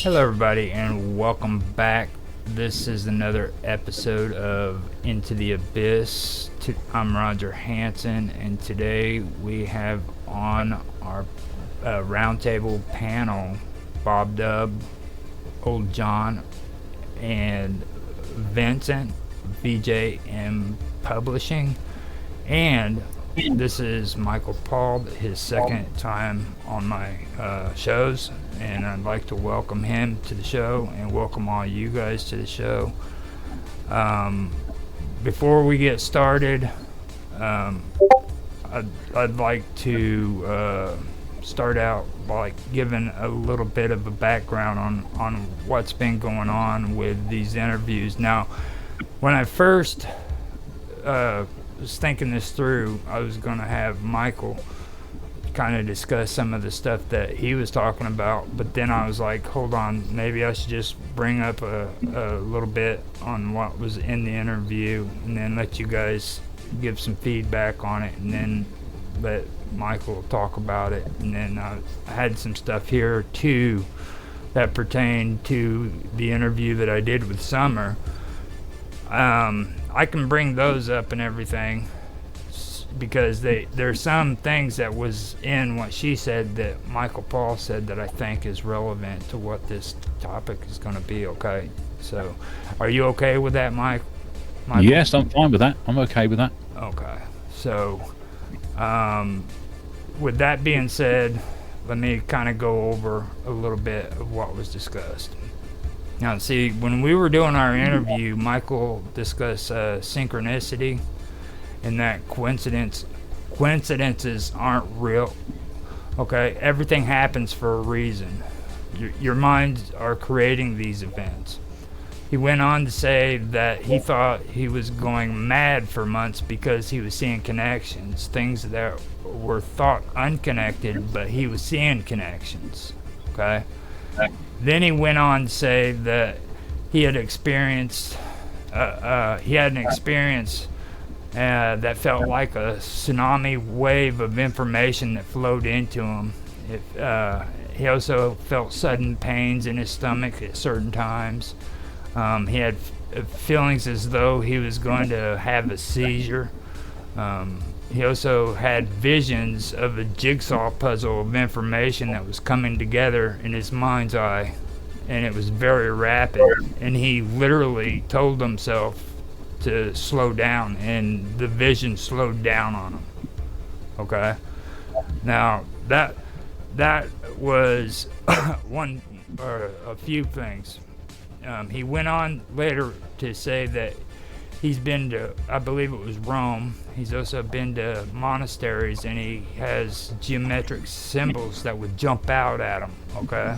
Hello, everybody, and welcome back. This is another episode of Into the Abyss. I'm Roger Hanson, and today we have on our roundtable panel Bob Dub, Old John, and Vincent, VJM Publishing, and this is Michael Paul, his second time on my shows, and I'd like to welcome him to the show and welcome all you guys to the show. Before we get started, I'd like to start out by giving a little bit of a background on what's been going on with these interviews. Now, when I first was thinking this through, I was going to have Michael kind of discuss some of the stuff that he was talking about, but then I was like, hold on, maybe I should just bring up a little bit on what was in the interview and then let you guys give some feedback on it, and then let Michael talk about it. And then I had some stuff here too that pertained to the interview that I did with Summer. I can bring those up and everything because there's some things that was in what she said that Michael Paul said that I think is relevant to what this topic is going to be. Okay, so are you okay with that, Michael? Yes, I'm fine with that. I'm okay with that. Okay, so with that being said, let me kind of go over a little bit of what was discussed. Now, see, when we were doing our interview, Michael discussed synchronicity and that coincidences aren't real. Okay, everything happens for a reason. Your minds are creating these events. He went on to say that he thought he was going mad for months because he was seeing connections, things that were thought unconnected, but he was seeing connections. Okay. Then he went on to say that he had experienced, an experience that felt like a tsunami wave of information that flowed into him. He also felt sudden pains in his stomach at certain times. He had feelings as though he was going to have a seizure. He also had visions of a jigsaw puzzle of information that was coming together in his mind's eye, and it was very rapid, and he literally told himself to slow down, and the vision slowed down on him. Okay? Now, that was one or a few things. He went on later to say that he's been to, I believe it was Rome. He's also been to monasteries, and he has geometric symbols that would jump out at him, okay,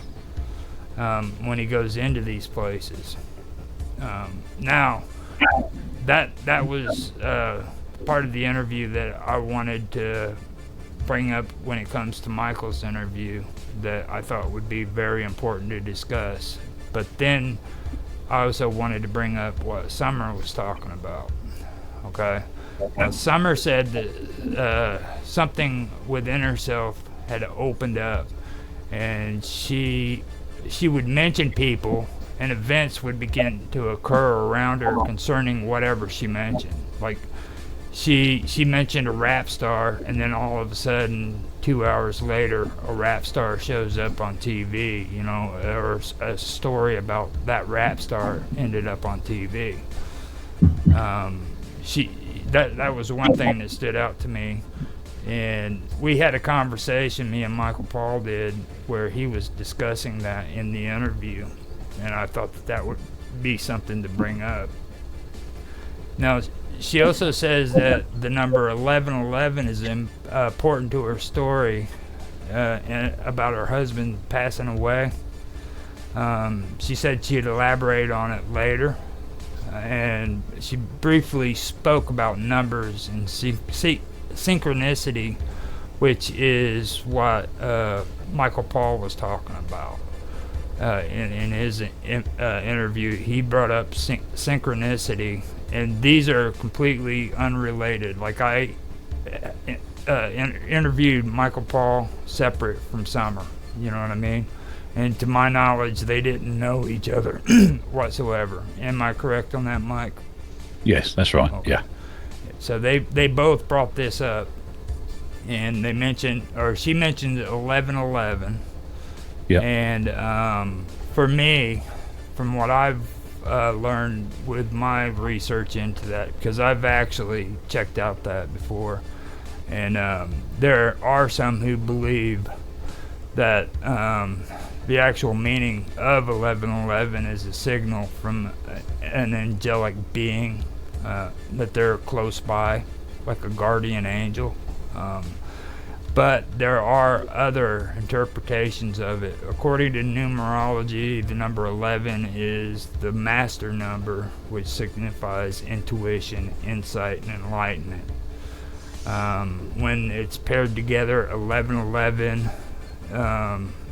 when he goes into these places. Now, that was part of the interview that I wanted to bring up when it comes to Michael's interview that I thought would be very important to discuss. But then I also wanted to bring up what Summer was talking about. Okay. Now, Summer said that something within herself had opened up, and she would mention people, and events would begin to occur around her concerning whatever she mentioned. Like she mentioned a rap star, and then all of a sudden, 2 hours later, a rap star shows up on TV, or a story about that rap star ended up on TV. That was one thing that stood out to me, and we had a conversation, me and Michael Paul did, where he was discussing that in the interview, and I thought that would be something to bring up. Now, she also says that the number 1111 is important to her story and about her husband passing away. She said she'd elaborate on it later, and she briefly spoke about numbers and synchronicity, which is what Michael Paul was talking about in his interview. He brought up synchronicity, and these are completely unrelated. Like, I interviewed Michael Paul separate from Summer, you know what I mean? And to my knowledge, they didn't know each other whatsoever. Am I correct on that, Mike? Yes, that's right. Okay. Yeah. So they both brought this up, and they mentioned, or she mentioned 1111. Yeah. And for me, from what I've learned with my research into that, because I've actually checked out that before, and there are some who believe that the actual meaning of 1111 is a signal from an angelic being, that they're close by, like a guardian angel. But there are other interpretations of it. According to numerology, the number 11 is the master number, which signifies intuition, insight, and enlightenment. When it's paired together, 1111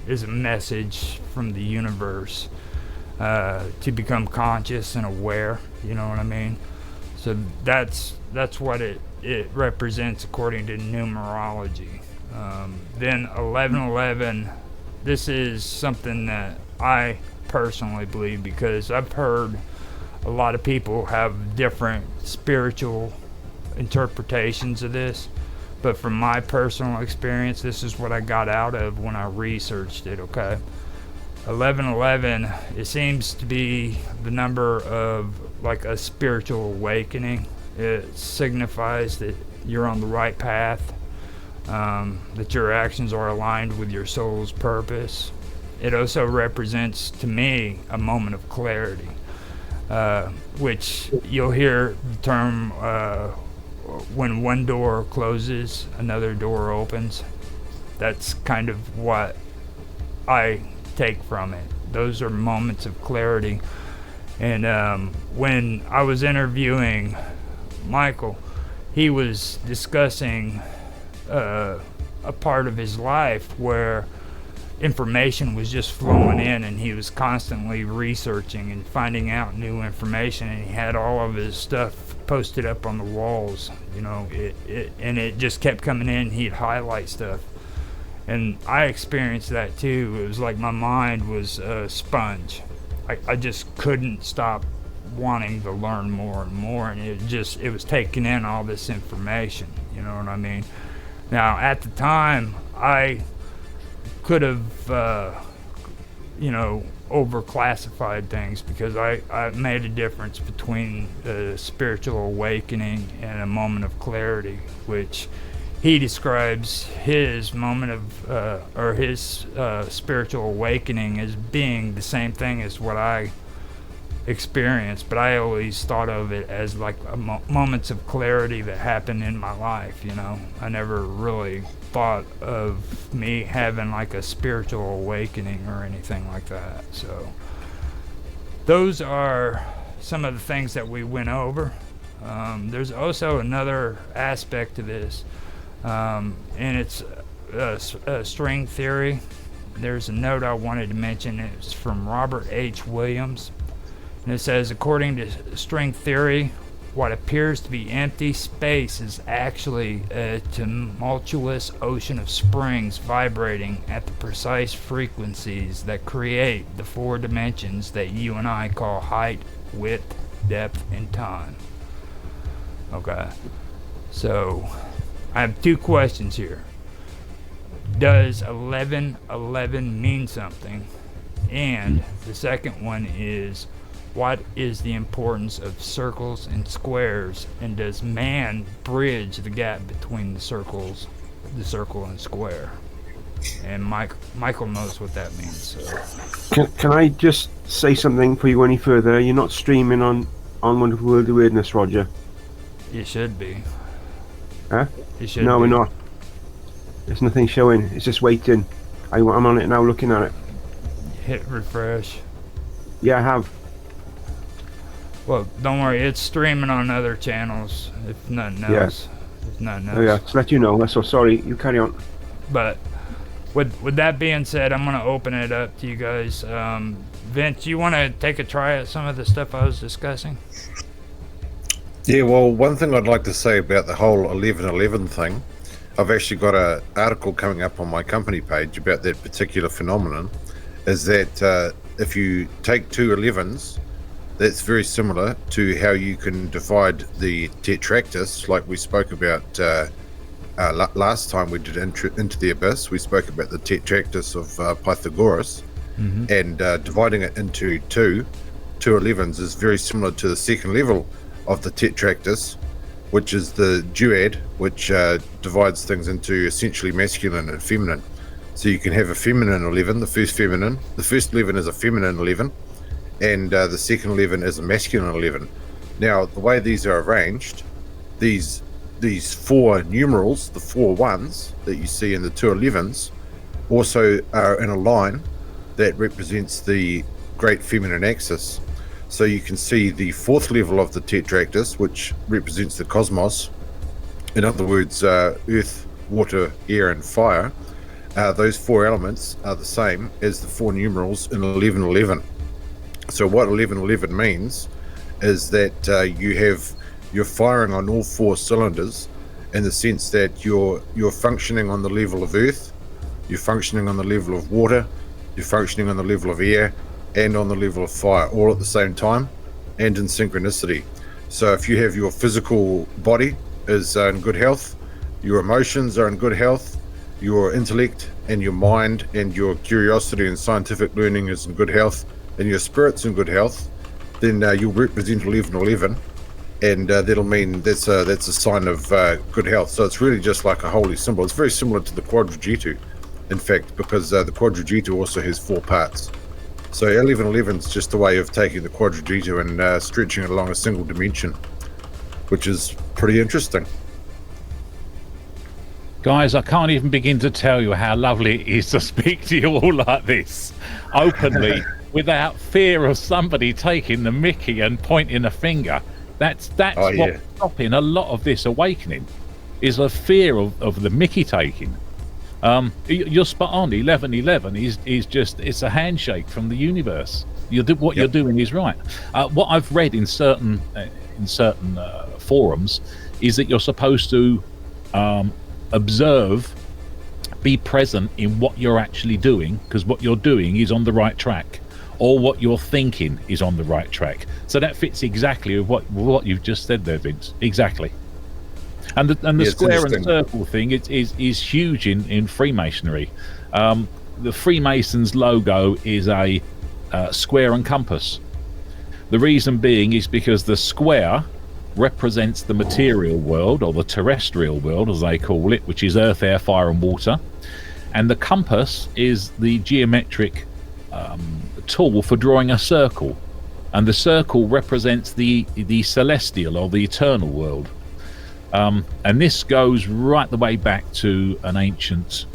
is a message from the universe to become conscious and aware. You know what I mean? So that's what it represents according to numerology. Then 1111, this is something that I personally believe, because I've heard a lot of people have different spiritual interpretations of this, but from my personal experience, this is what I got out of when I researched it. Okay, 1111, it seems to be the number of like a spiritual awakening. It signifies that you're on the right path, that your actions are aligned with your soul's purpose. It also represents, to me, a moment of clarity, which you'll hear the term, when one door closes, another door opens. That's kind of what I take from it. Those are moments of clarity. And when I was interviewing Michael, he was discussing a part of his life where information was just flowing in, and he was constantly researching and finding out new information, and he had all of his stuff posted up on the walls, you know, and it just kept coming in. He'd highlight stuff, and I experienced that too. It was like my mind was a sponge. I just couldn't stop wanting to learn more and more, and it was taking in all this information, you know what I mean? Now, at the time, I could have, overclassified things, because I made a difference between a spiritual awakening and a moment of clarity, which he describes his moment of, his spiritual awakening as being the same thing as what I experienced, but I always thought of it as like moments of clarity that happened in my life, you know. I never really thought of me having like a spiritual awakening or anything like that. So those are some of the things that we went over. There's also another aspect to this, and it's a string theory. There's a note I wanted to mention. It's from Robert H. Williams. And it says, according to string theory, what appears to be empty space is actually a tumultuous ocean of springs vibrating at the precise frequencies that create the four dimensions that you and I call height, width, depth, and time. Okay. So, I have two questions here. Does 1111 mean something? And the second one is, what is the importance of circles and squares, and does man bridge the gap between the circle and square? And Michael knows what that means. So. Can I just say something before you go any further? You're not streaming on Wonderful World of Weirdness, Roger. You should be. Huh? You should. No, be. we're not. There's nothing showing. It's just waiting. I'm on it now, looking at it. Hit refresh. Yeah, I have. Well, don't worry, it's streaming on other channels, if nothing else. Yeah. If nothing else. Oh yeah, to let you know. That's all. Sorry, you carry on. But with that being said, I'm going to open it up to you guys. Vince, you want to take a try at some of the stuff I was discussing? Yeah, well, one thing I'd like to say about the whole 1111 thing, I've actually got an article coming up on my company page about that particular phenomenon, is that if you take two 11s, that's very similar to how you can divide the tetractys, like we spoke about last time we did Into the Abyss. We spoke about the tetractys of Pythagoras, and dividing it into two 11s is very similar to the second level of the tetractys, which is the duad, which divides things into essentially masculine and feminine. So you can have a feminine 11, the first 11 is a feminine 11, and the second 11 is a masculine 11. Now, the way these are arranged, these four numerals, the 4 1s that you see in the two 11s, also are in a line that represents the great feminine axis. So you can see the fourth level of the tetractys, which represents the cosmos. In other words, earth, water, air, and fire. Those 4 elements are the same as the 4 numerals in 1111. So what 1111 means is that you're firing on all 4 cylinders, in the sense that you're functioning on the level of earth, you're functioning on the level of water, you're functioning on the level of air, and on the level of fire, all at the same time, and in synchronicity. So if you have your physical body is in good health, your emotions are in good health, your intellect and your mind and your curiosity and scientific learning is in good health, and your spirit's in good health, then you'll represent 1111, and that'll mean that's a sign of good health. So it's really just like a holy symbol. It's very similar to the quadrigetu, in fact, because the quadrigetu also has 4 parts. So 1111 is just a way of taking the quadrigetu and stretching it along a single dimension, which is pretty interesting. Guys, I can't even begin to tell you how lovely it is to speak to you all like this, openly, without fear of somebody taking the mickey and pointing a finger. That's what's stopping a lot of this awakening, is a fear of the mickey taking. You're spot on. 1111 is just, it's a handshake from the universe. You're doing is right. What I've read in certain forums is that you're supposed to observe, be present in what you're actually doing, because what you're doing is on the right track, or what you're thinking is on the right track. So that fits exactly with what you've just said there, Vince. Exactly. And the square and circle thing is huge in Freemasonry. The Freemasons logo is a square and compass. The reason being is because the square represents the material world, or the terrestrial world as they call it, which is earth, air, fire and water, and the compass is the geometric tool for drawing a circle, and the circle represents the celestial or the eternal world. And this goes right the way back to an ancient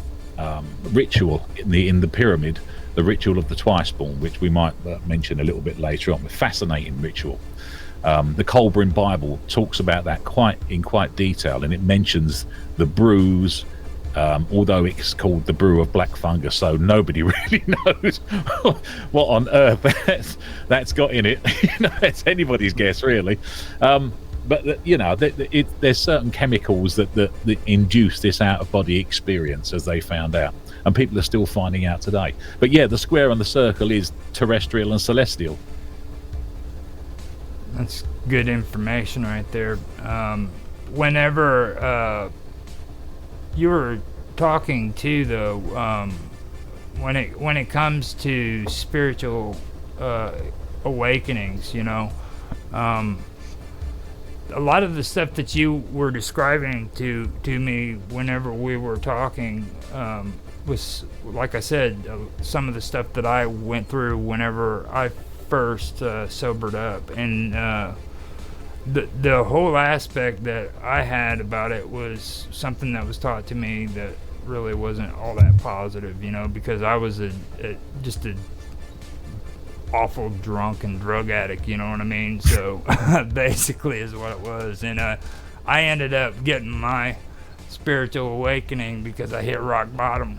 ritual in the pyramid, the ritual of the twice-born, which we might mention a little bit later on. A fascinating ritual. The Colburn Bible talks about that in quite detail, and it mentions the brews, although it's called the brew of black fungus, so nobody really knows what on earth that's got in it. It's anybody's guess, really. But there's certain chemicals that induce this out-of-body experience, as they found out, and people are still finding out today. But yeah, the square and the circle is terrestrial and celestial. That's good information right there. Whenever you were talking too, though, when it comes to spiritual awakenings, a lot of the stuff that you were describing to me whenever we were talking was, like I said, some of the stuff that I went through whenever I first sobered up, and the whole aspect that I had about it was something that was taught to me that really wasn't all that positive, because I was just a awful drunk and drug addict, you know what I mean? So basically is what it was. And I ended up getting my spiritual awakening because I hit rock bottom.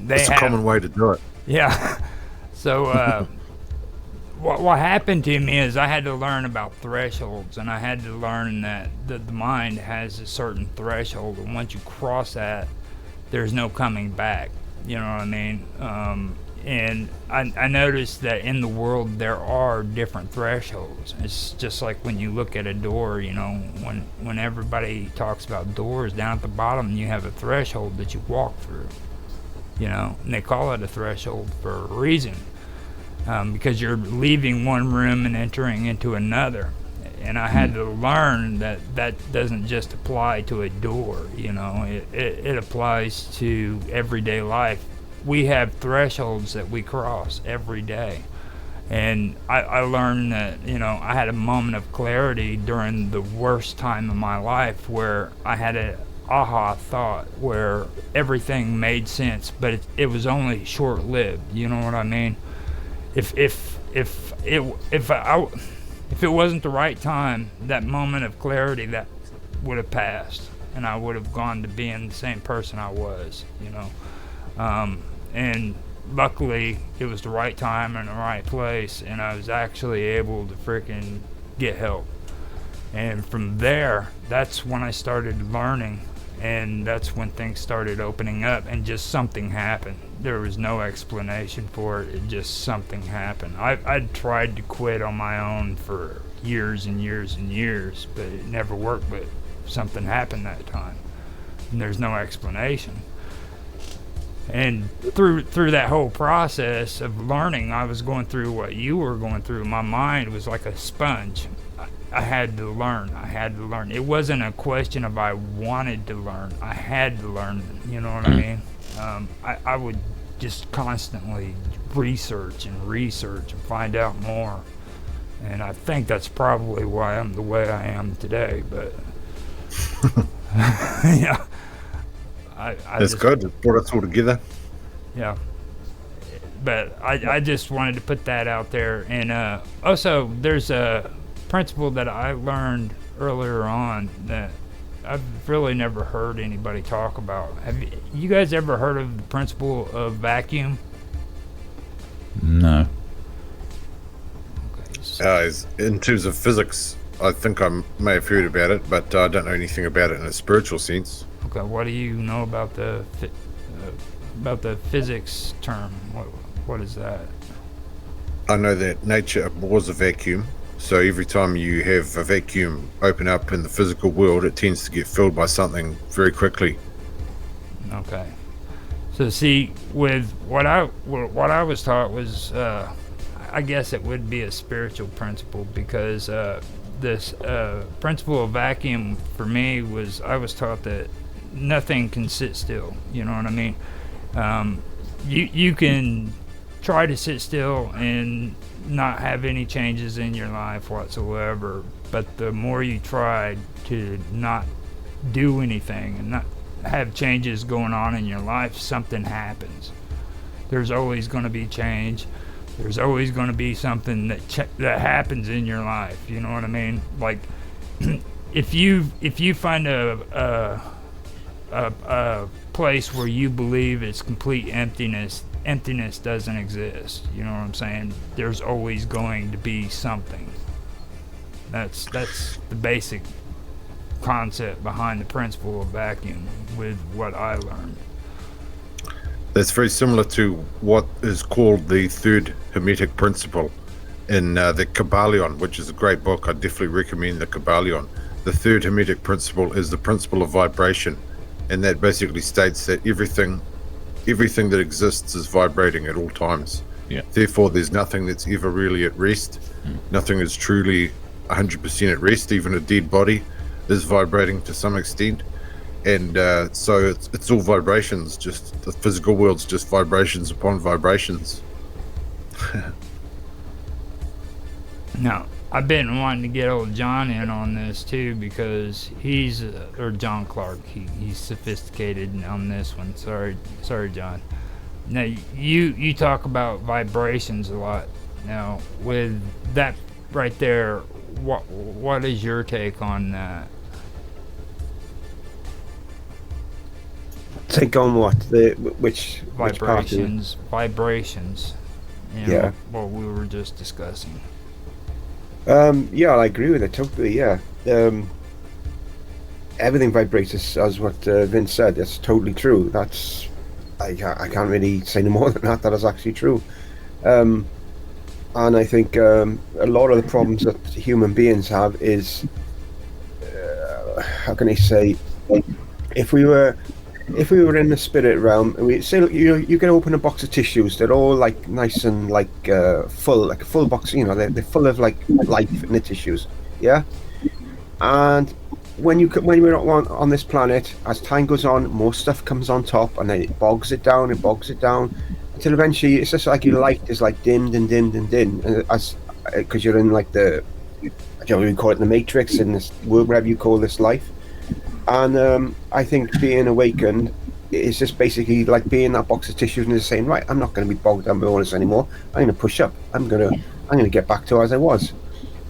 That's a common way to do it. Yeah. So what happened to me is I had to learn about thresholds, and I had to learn that the mind has a certain threshold, and once you cross that, there's no coming back. You know what I mean? And I noticed that in the world there are different thresholds. It's just like when you look at a door, you know, when everybody talks about doors, down at the bottom you have a threshold that you walk through, you know, and they call it a threshold for a reason, because you're leaving one room and entering into another. And I had to learn that that doesn't just apply to a door, you know, it applies to everyday life. We have thresholds that we cross every day. And I learned that, you know, I had a moment of clarity during the worst time of my life where I had a aha thought where everything made sense, but it was only short-lived, you know what I mean? If it wasn't the right time, that moment of clarity that would have passed, and I would have gone to being the same person I was, you know. And luckily, it was the right time and the right place, and I was actually able to freaking get help. And from there, that's when I started learning, and that's when things started opening up, and just something happened. There was no explanation for it. It just something happened. I'd tried to quit on my own for years and years and years, but it never worked. But something happened that time, and there's no explanation. And through that whole process of learning, I was going through what you were going through. My mind was like a sponge. I had to learn. It wasn't a question of I wanted to learn. I had to learn. You know what I mean? I would just constantly research and find out more. And I think that's probably why I'm the way I am today. But yeah, That's good. It brought us all together. Yeah. But I just wanted to put that out there. And also, there's a principle that I learned earlier on that I've really never heard anybody talk about. Have you guys ever heard of the principle of vacuum? No. Okay. In terms of physics, I think I may have heard about it, but I don't know anything about it in a spiritual sense. Okay, what do you know about the physics term? What is that? I know that nature abhors a vacuum, so every time you have a vacuum open up in the physical world, it tends to get filled by something very quickly. Okay. So see, with what I was taught was, I guess it would be a spiritual principle, because this principle of vacuum for me was, I was taught that nothing can sit still. You know what I mean? You can try to sit still and not have any changes in your life whatsoever, but the more you try to not do anything and not have changes going on in your life, something happens. There's always going to be change. There's always going to be something that happens in your life. You know what I mean? Like, if you find a place where you believe it's complete emptiness doesn't exist. You know what I'm saying? There's always going to be something. That's the basic concept behind the principle of vacuum with what I learned. That's very similar to what is called the third Hermetic principle in the Kabbalion, which is a great book. I definitely recommend the Kabbalion. The third Hermetic principle is the principle of vibration, and that basically states that everything that exists is vibrating at all times. Yeah. Therefore, there's nothing that's ever really at rest. Nothing is truly 100% at rest. Even a dead body is vibrating to some extent. And so it's all vibrations. Just the physical world's just vibrations upon vibrations. Now, I've been wanting to get old John in on this too, because or John Clark, he's sophisticated on this one. Sorry, John. Now, you talk about vibrations a lot. Now, with that right there, what is your take on that? Take on what? Which Vibrations. You know, Yeah. what we were just discussing. Yeah, I agree with it totally. Yeah, everything vibrates, as what Vince said. That's totally true. That's I can't really say no more than that. That is actually true. And I think a lot of the problems that human beings have is, how can I say, if we were in the spirit realm, and we say, you can open a box of tissues. They're all like nice and like full, like a full box. They're full of like life in the tissues. Yeah. And when we're on this planet, as time goes on, more stuff comes on top, and then it bogs it down, until eventually it's just like your light is like dimmed and dimmed and dimmed, as because you're in like I don't know, you call it the Matrix, in this world, whatever you call this life. And I think being awakened is just basically like being that box of tissues and just saying, right, I'm not going to be bogged down by all this anymore. I'm going to push up. I'm going to get back to as I was,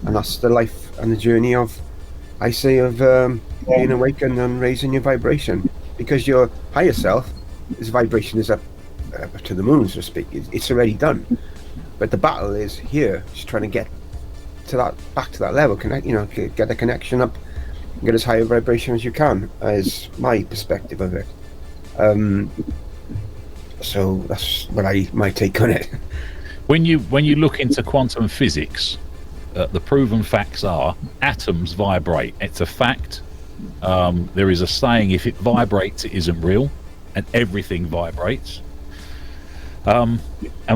and that's the life and the journey of being awakened and raising your vibration, because your higher self, this vibration is up to the moon, so to speak. It's already done, but the battle is here. Just trying to get to back to that level, get the connection up. Get as high a vibration as you can, is my perspective of it. So that's my take on it. When you look into quantum physics, the proven facts are atoms vibrate. It's a fact. There is a saying: if it vibrates, it isn't real, and everything vibrates. And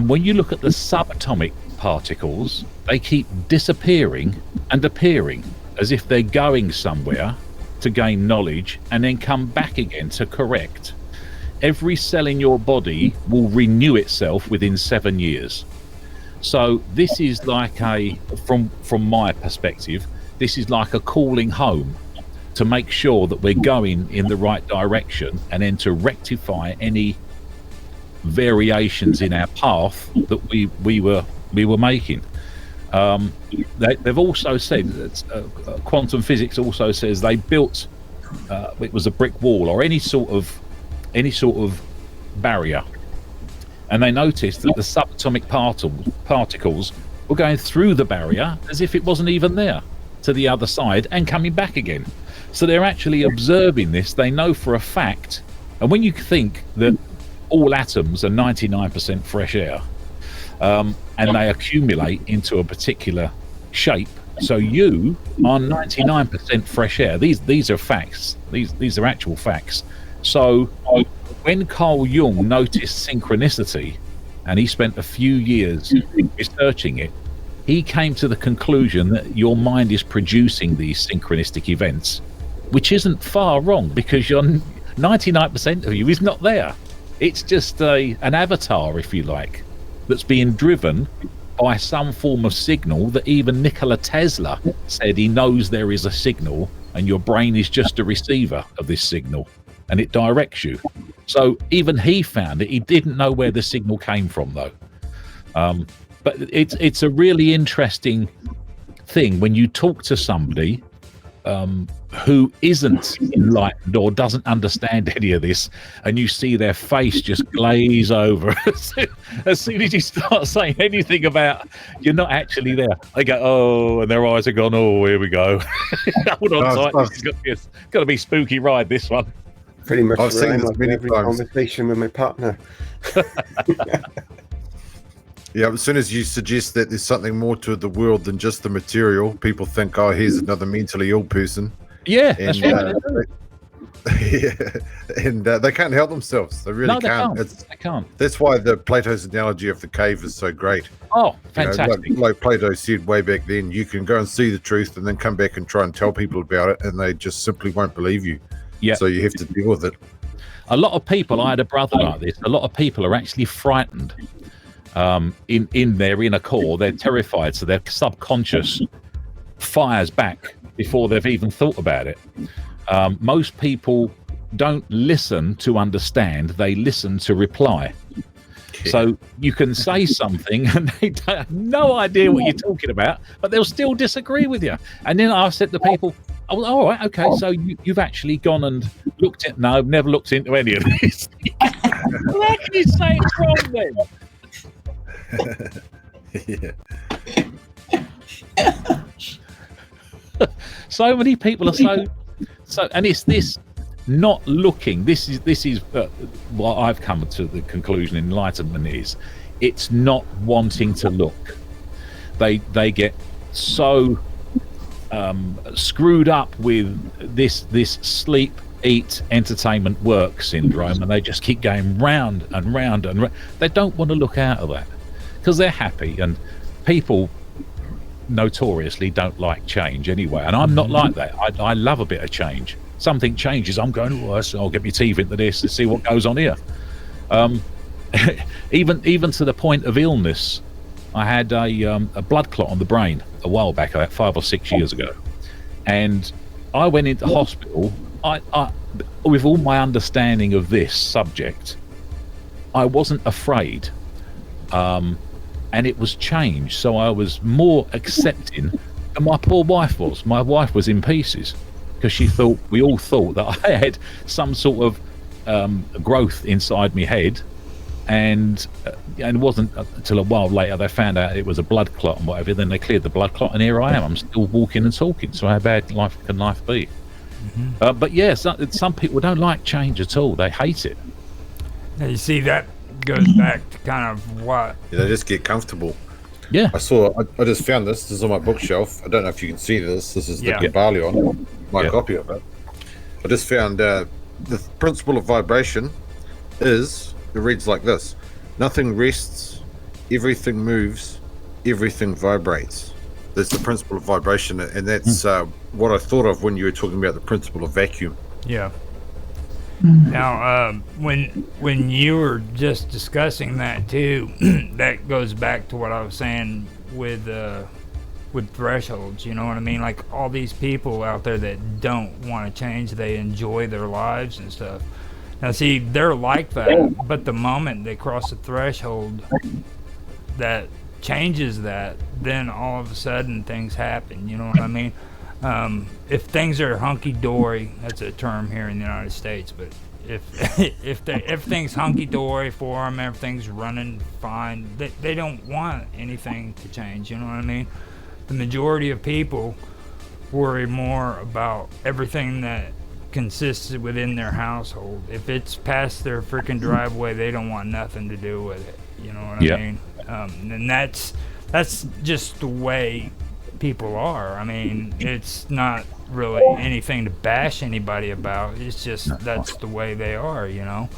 when you look at the subatomic particles, they keep disappearing and appearing, as if they're going somewhere to gain knowledge and then come back again to correct. Every cell in your body will renew itself within 7 years. So this is like from my perspective, this is like a calling home to make sure that we're going in the right direction, and then to rectify any variations in our path that we were making. They've also said that quantum physics also says they built it was a brick wall or any sort of barrier, and they noticed that the subatomic particles were going through the barrier as if it wasn't even there, to the other side and coming back again. So they're actually observing this. They know for a fact. And when you think that all atoms are 99% fresh air, and they accumulate into a particular shape, so you are 99% fresh air. These are facts. These are actual facts. So when Carl Jung noticed synchronicity, and he spent a few years researching it, he came to the conclusion that your mind is producing these synchronistic events, which isn't far wrong, because you're 99% of you is not there. It's just an avatar, if you like, that's being driven by some form of signal that even Nikola Tesla said he knows there is a signal, and your brain is just a receiver of this signal, and it directs you. So even he found it. He didn't know where the signal came from, though. But it's a really interesting thing when you talk to somebody who isn't enlightened or doesn't understand any of this, and you see their face just glaze over as soon as you start saying anything about you're not actually there. They go, oh, and their eyes are gone, oh, here we go. Hold on tight. It's got to be spooky ride, this one. Pretty much. I've seen this many every times. Conversation with my partner. Yeah, as soon as you suggest that there's something more to the world than just the material, people think, oh, here's another mentally ill person. Yeah, and, that's right. And they can't help themselves. They really can't. They can't. That's why Plato's analogy of the cave is so great. Oh, fantastic. Like Plato said way back then, you can go and see the truth and then come back and try and tell people about it, and they just simply won't believe you. Yeah. So you have to deal with it. A lot of people, I had a brother like this, a lot of people are actually frightened. In their inner core, they're terrified, so their subconscious fires back before they've even thought about it. Most people don't listen to understand, they listen to reply. So you can say something and they have no idea what you're talking about, but they'll still disagree with you. And then I said to people, oh, all right, okay, so you've actually gone and looked at, no, I've never looked into any of this. Well, how can you say it's wrong then? So many people are so and it's this not looking. This is what I've come to the conclusion. Enlightenment is, it's not wanting to look. They get so screwed up with this sleep, eat, entertainment, work syndrome, and they just keep going round and round and round. They don't want to look out of that because they're happy, and people notoriously don't like change anyway, and I'm not like that. I love a bit of change. Something changes, I'm going, oh, I'll get my teeth into this to see what goes on here. Even to the point of illness. I had a blood clot on the brain a while back, about 5 or 6 years ago, and I went into hospital. I with all my understanding of this subject, I wasn't afraid, and it was changed, so I was more accepting than my poor wife was. My wife was in pieces because we all thought that I had some sort of growth inside my head, and it wasn't until a while later they found out it was a blood clot and whatever. Then they cleared the blood clot, and here I am. I'm still walking and talking. So how bad can life be? But yeah, some people don't like change at all. They hate it. Now, you see, that goes back to kind of what... Yeah, they just get comfortable. Yeah. I just found this. This is on my bookshelf. I don't know if you can see this. This is the Kybalion, my copy of it. I just found the principle of vibration is, it reads like this: nothing rests, everything moves, everything vibrates. That's the principle of vibration, and that's what I thought of when you were talking about the principle of vacuum. Yeah. Now, when you were just discussing that too, that goes back to what I was saying with thresholds. You know what I mean? Like all these people out there that don't want to change, they enjoy their lives and stuff. Now, see, they're like that, but the moment they cross the threshold that changes that, then all of a sudden things happen. You know what I mean? If things are hunky-dory, that's a term here in the United States, but if everything's hunky-dory for them, everything's running fine, they don't want anything to change. You know what I mean? The majority of people worry more about everything that consists within their household. If it's past their freaking driveway, they don't want nothing to do with it. You know what I mean? And that's just the way people are. I mean, it's not really anything to bash anybody about. It's just that's the way they are, you know.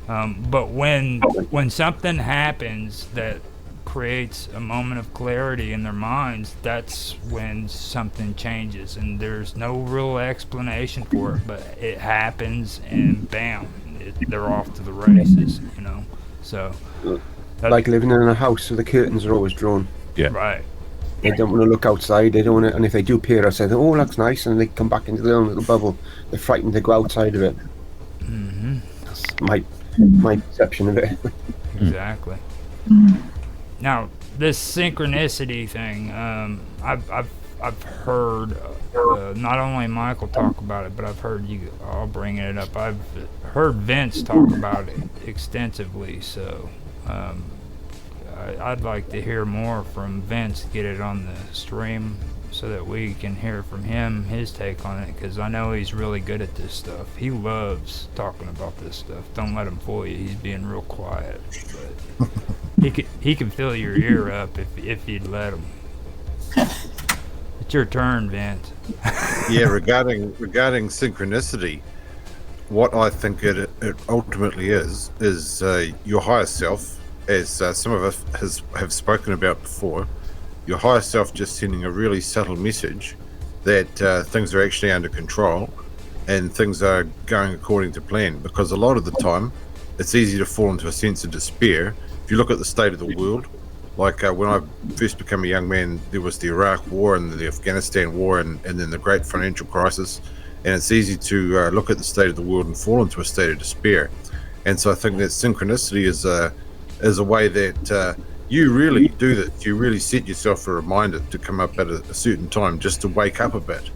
But when something happens that creates a moment of clarity in their minds, that's when something changes, and there's no real explanation for it, but it happens, and bam, they're off to the races, you know. So like living in a house where the curtains are always drawn. Yeah. Right. They don't want to look outside. They don't want to, and if they do peer outside, oh, that's nice, and they come back into their own little bubble. They're frightened to go outside of it. Mm-hmm. That's my perception of it. Exactly. Now, this synchronicity thing, I've heard not only Michael talk about it, but I've heard you all bringing it up. I've heard Vince talk about it extensively, so I'd like to hear more from Vince, get it on the stream so that we can hear from him, his take on it, because I know he's really good at this stuff. He loves talking about this stuff. Don't let him fool you. He's being real quiet, but he can fill your ear up if you'd let him. It's your turn, Vince. Yeah, regarding synchronicity, what I think it ultimately is your higher self, as some of us have spoken about before. Your higher self just sending a really subtle message that things are actually under control and things are going according to plan, because a lot of the time it's easy to fall into a sense of despair. If you look at the state of the world, like when I first became a young man, there was the Iraq War and the Afghanistan War and then the great financial crisis, and it's easy to look at the state of the world and fall into a state of despair. And so I think that synchronicity is a way that you really do that. You really set yourself a reminder to come up at a certain time, just to wake up a bit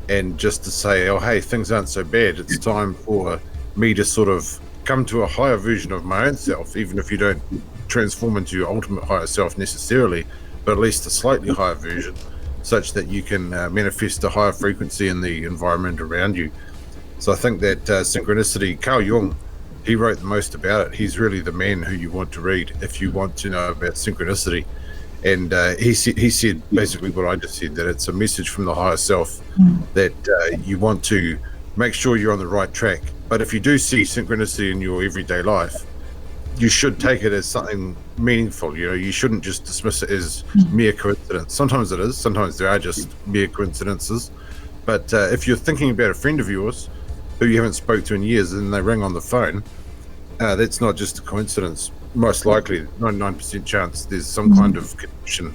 and just to say, oh, hey, things aren't so bad. It's time for me to sort of come to a higher version of my own self, even if you don't transform into your ultimate higher self necessarily, but at least a slightly higher version, such that you can manifest a higher frequency in the environment around you. So I think that synchronicity, Carl Jung, he wrote the most about it. He's really the man who you want to read if you want to know about synchronicity. And he said basically what I just said, that it's a message from the higher self that you want to make sure you're on the right track. But if you do see synchronicity in your everyday life, you should take it as something meaningful. You know, you shouldn't just dismiss it as mere coincidence. Sometimes it is. Sometimes there are just mere coincidences. But if you're thinking about a friend of yours who you haven't spoke to in years and they ring on the phone, that's not just a coincidence. Most likely, 99% chance there's some kind of connection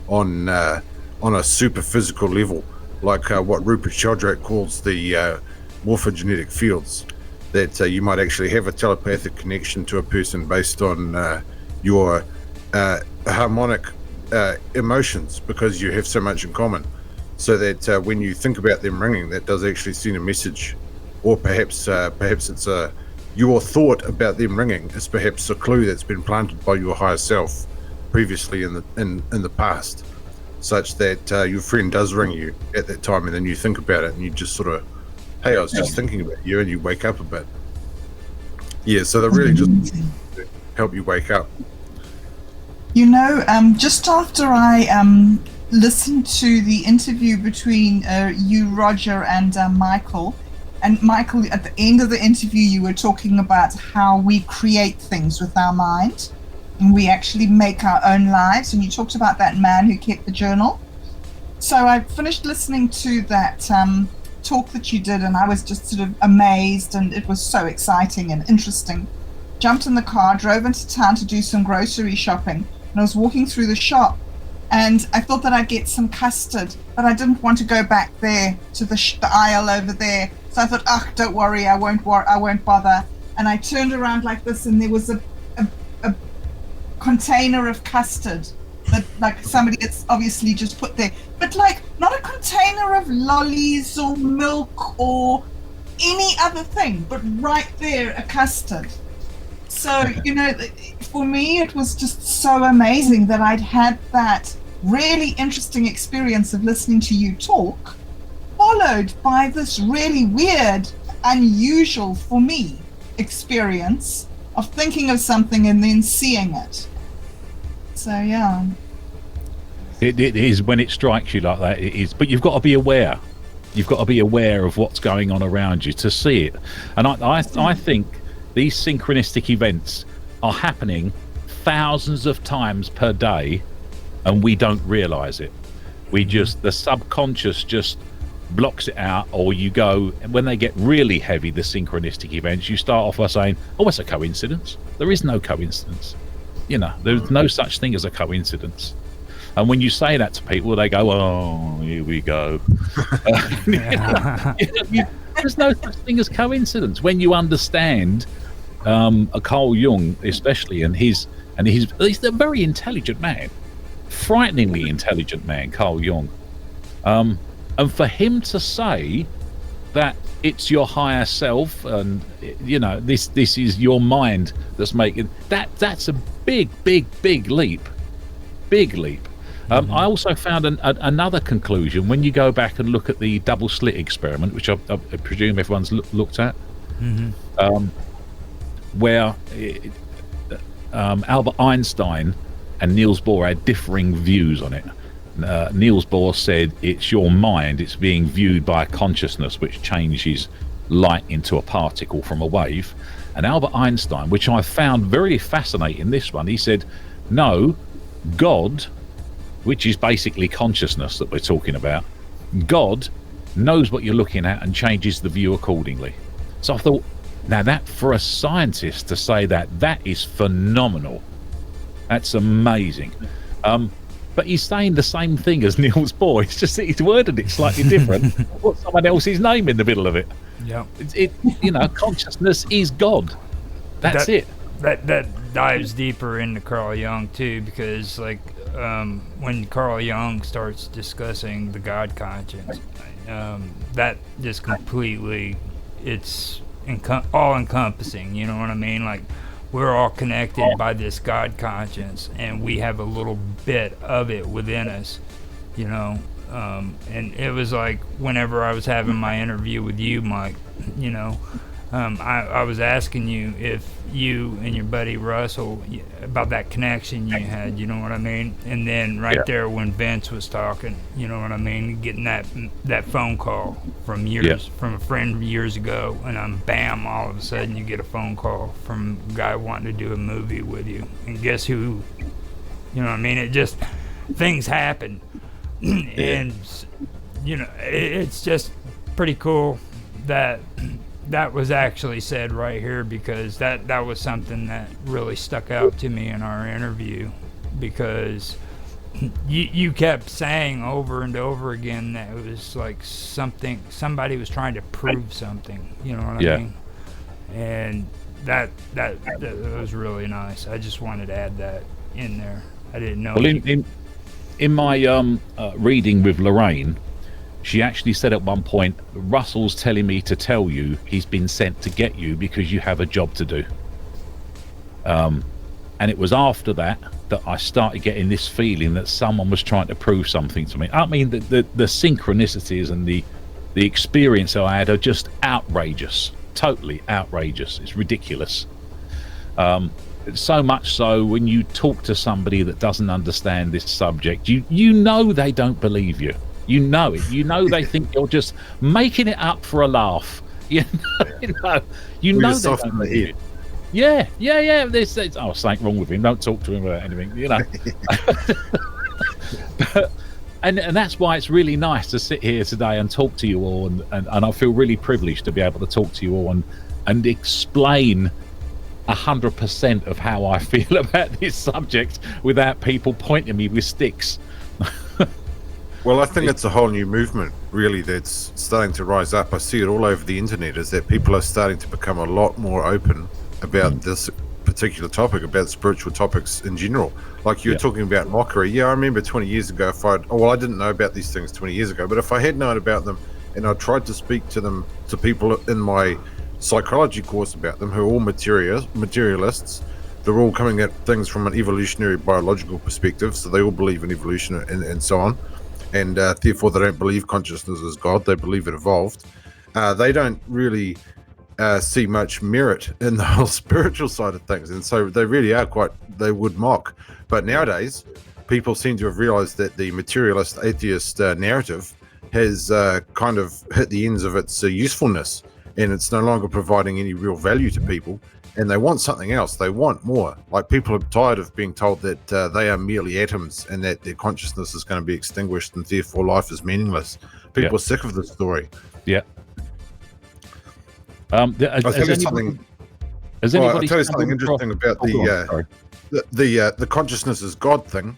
on a super physical level, like what Rupert Sheldrake calls the morphogenetic fields. That you might actually have a telepathic connection to a person based on your harmonic emotions, because you have so much in common. So that when you think about them ringing, that does actually send a message, or perhaps it's your thought about them ringing is perhaps a clue that's been planted by your higher self previously in the past, such that your friend does ring you at that time, and then you think about it and you just sort of, hey, I was just thinking about you, and you wake up a bit. Yeah, so they're really just to help you wake up. You know, just after I listened to the interview between you, Roger, and Michael, at the end of the interview, you were talking about how we create things with our mind, and we actually make our own lives, and you talked about that man who kept the journal. So I finished listening to that talk that you did, and I was just sort of amazed, and it was so exciting and interesting. Jumped in the car, drove into town to do some grocery shopping, and I was walking through the shop, and I thought that I'd get some custard, but I didn't want to go back there to the aisle over there. So I thought, don't worry, I won't bother. And I turned around like this, and there was a container of custard that like somebody had obviously just put there, but like not a container of lollies or milk or any other thing, but right there, a custard. So, you know, for me, it was just so amazing that I'd had that really interesting experience of listening to you talk, followed by this really weird, unusual for me experience of thinking of something and then seeing it. So, yeah. It is, when it strikes you like that, it is. But you've got to be aware. You've got to be aware of what's going on around you to see it. And I think these synchronistic events are happening thousands of times per day, and we don't realize it. The subconscious just blocks it out, or you go, when they get really heavy, the synchronistic events, you start off by saying, oh, it's a coincidence. There is no coincidence. You know, there's no such thing as a coincidence. And when you say that to people, they go, oh, here we go. There's no such thing as coincidence. When you understand a Carl Jung, especially, and he's a very intelligent man, frighteningly intelligent man, Carl Jung. And for him to say that it's your higher self, and you know, this is your mind that's making that's a big leap. I also found another conclusion when you go back and look at the double slit experiment, which I presume everyone's looked at, where Albert Einstein and Niels Bohr had differing views on it. Niels Bohr said it's your mind, it's being viewed by a consciousness which changes light into a particle from a wave. And Albert Einstein, which I found very fascinating, this one, he said, no, God, which is basically consciousness that we're talking about, God knows what you're looking at and changes the view accordingly. So I thought, now that, for a scientist to say that is phenomenal. That's amazing. But he's saying the same thing as Niels Bohr. It's just that he's worded it slightly different. Put someone else's name in the middle of it. Yeah. You know, consciousness is God. That's it. That dives deeper into Carl Jung too, because like when Carl Jung starts discussing the God conscience, that just completely, it's all encompassing. You know what I mean? Like, we're all connected by this God conscience, and we have a little bit of it within us, you know. And it was like whenever I was having my interview with you, Mike, you know, I was asking you if you and your buddy Russell, about that connection you had, you know what I mean? And then there when Vince was talking, you know what I mean, getting that phone call from a friend years ago, and bam, all of a sudden you get a phone call from a guy wanting to do a movie with you. And guess who, you know what I mean? It just, things happen. And, you know, it's just pretty cool that was actually said right here, because that was something that really stuck out to me in our interview, because you kept saying over and over again that it was like somebody was trying to prove something, you know what I mean? And that was really nice. I just wanted to add that in there. I didn't know. Well, in my reading with Lorraine, she actually said at one point, Russell's telling me to tell you he's been sent to get you because you have a job to do. And it was after that I started getting this feeling that someone was trying to prove something to me. I mean, the synchronicities and the experience I had are just outrageous, totally outrageous. It's ridiculous. So much so, when you talk to somebody that doesn't understand this subject, you know they don't believe you. You know it. You know they think you're just making it up for a laugh. You know they don't believe you. Yeah. There's something wrong with him. Don't talk to him about anything. You know. And that's why it's really nice to sit here today and talk to you all, and I feel really privileged to be able to talk to you all and explain 100% of how I feel about this subject without people pointing me with sticks. Well, I think it's a whole new movement, really, that's starting to rise up. I see it all over the internet, is that people are starting to become a lot more open about this particular topic, about spiritual topics in general. Like you were talking about mockery. Yeah, I remember 20 years ago, I didn't know about these things 20 years ago, but if I had known about them and I tried to speak to people in my psychology course about them, who are all materialists, they're all coming at things from an evolutionary biological perspective, so they all believe in evolution and so on, and therefore they don't believe consciousness is God, they believe it evolved. They don't really see much merit in the whole spiritual side of things, and so they really are they would mock. But nowadays people seem to have realized that the materialist atheist narrative has kind of hit the ends of its usefulness, and it's no longer providing any real value to people, and they want something else. They want more. Like, people are tired of being told that they are merely atoms and that their consciousness is going to be extinguished and therefore life is meaningless. People are sick of the story. Yeah. I'll tell you something interesting about the consciousness is God thing.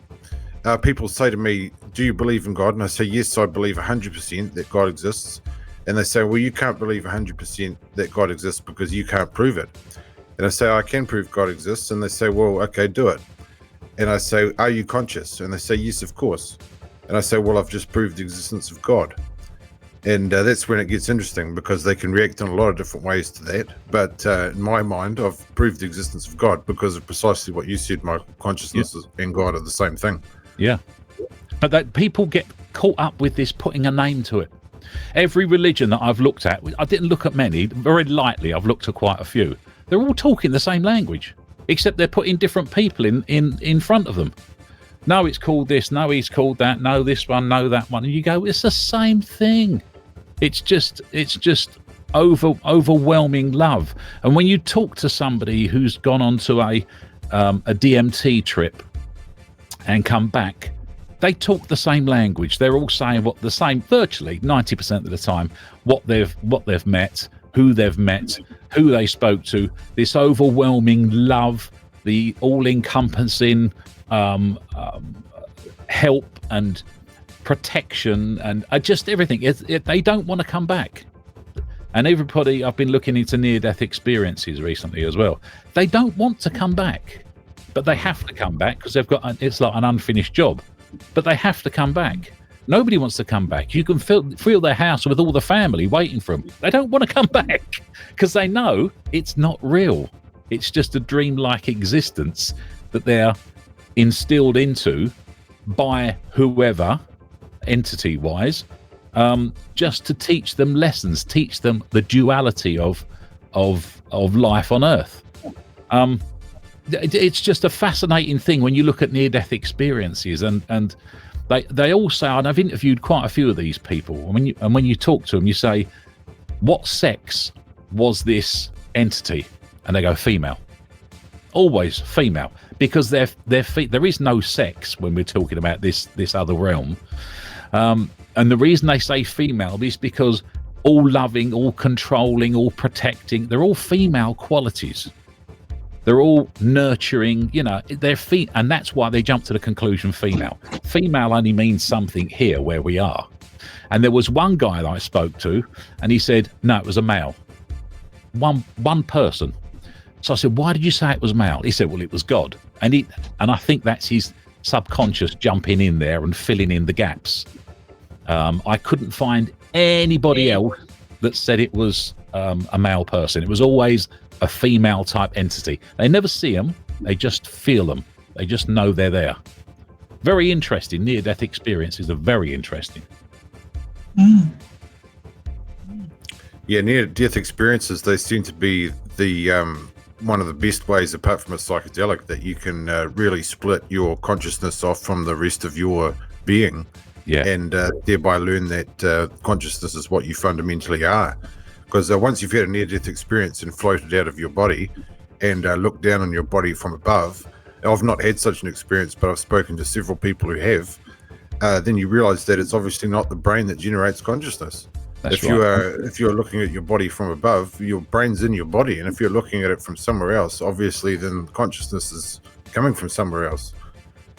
People say to me, do you believe in God? And I say, yes, I believe 100% that God exists. And they say, well, you can't believe 100% that God exists because you can't prove it. And I say, I can prove God exists. And they say, well, okay, do it. And I say, are you conscious? And they say, yes, of course. And I say, well, I've just proved the existence of God. And that's when it gets interesting, because they can react in a lot of different ways to that. But in my mind, I've proved the existence of God because of precisely what you said. My consciousness and God are the same thing. Yeah. But that people get caught up with this putting a name to it. Every religion that I've looked at, I didn't look at many, very lightly, I've looked at quite a few. They're all talking the same language, except they're putting different people in front of them. No, it's called this, no, he's called that, no, this one, no, that one. And you go, it's the same thing. It's just overwhelming love. And when you talk to somebody who's gone on to a DMT trip and come back, they talk the same language. They're all saying virtually 90% of the time, what they've met, who they've met, who they spoke to. This overwhelming love, the all-encompassing help and protection, and just everything. They don't want to come back. And everybody, I've been looking into near-death experiences recently as well. They don't want to come back, but they have to come back because it's like an unfinished job. But they have to come back. Nobody wants to come back. You can feel their house with all the family waiting for them. They don't want to come back because they know it's not real. It's just a dreamlike existence that they're instilled into by whoever entity-wise, just to teach them lessons, teach them the duality of life on Earth. It's just a fascinating thing when you look at near-death experiences, and they all say, and I've interviewed quite a few of these people, and when you talk to them, you say, what sex was this entity? And they go, female. Always female, because there is no sex when we're talking about this other realm. And the reason they say female is because all loving, all controlling, all protecting, they're all female qualities. They're all nurturing, and that's why they jump to the conclusion female. Female only means something here where we are. And there was one guy that I spoke to, and he said, no, it was a male. One person. So I said, why did you say it was male? He said, well, it was God. And I think that's his subconscious jumping in there and filling in the gaps. I couldn't find anybody else that said it was a male person. It was always a female type entity. They never see them, they just feel them. They just know they're there. Very interesting. Near-death experiences are very interesting. Yeah, near-death experiences, they seem to be the one of the best ways, apart from a psychedelic, that you can really split your consciousness off from the rest of your being, and thereby learn that consciousness is what you fundamentally are. Because once you've had a near-death experience and floated out of your body and looked down on your body from above, I've not had such an experience, but I've spoken to several people who have, then you realize that it's obviously not the brain that generates consciousness. If you're looking at your body from above, your brain's in your body, and if you're looking at it from somewhere else, obviously then consciousness is coming from somewhere else.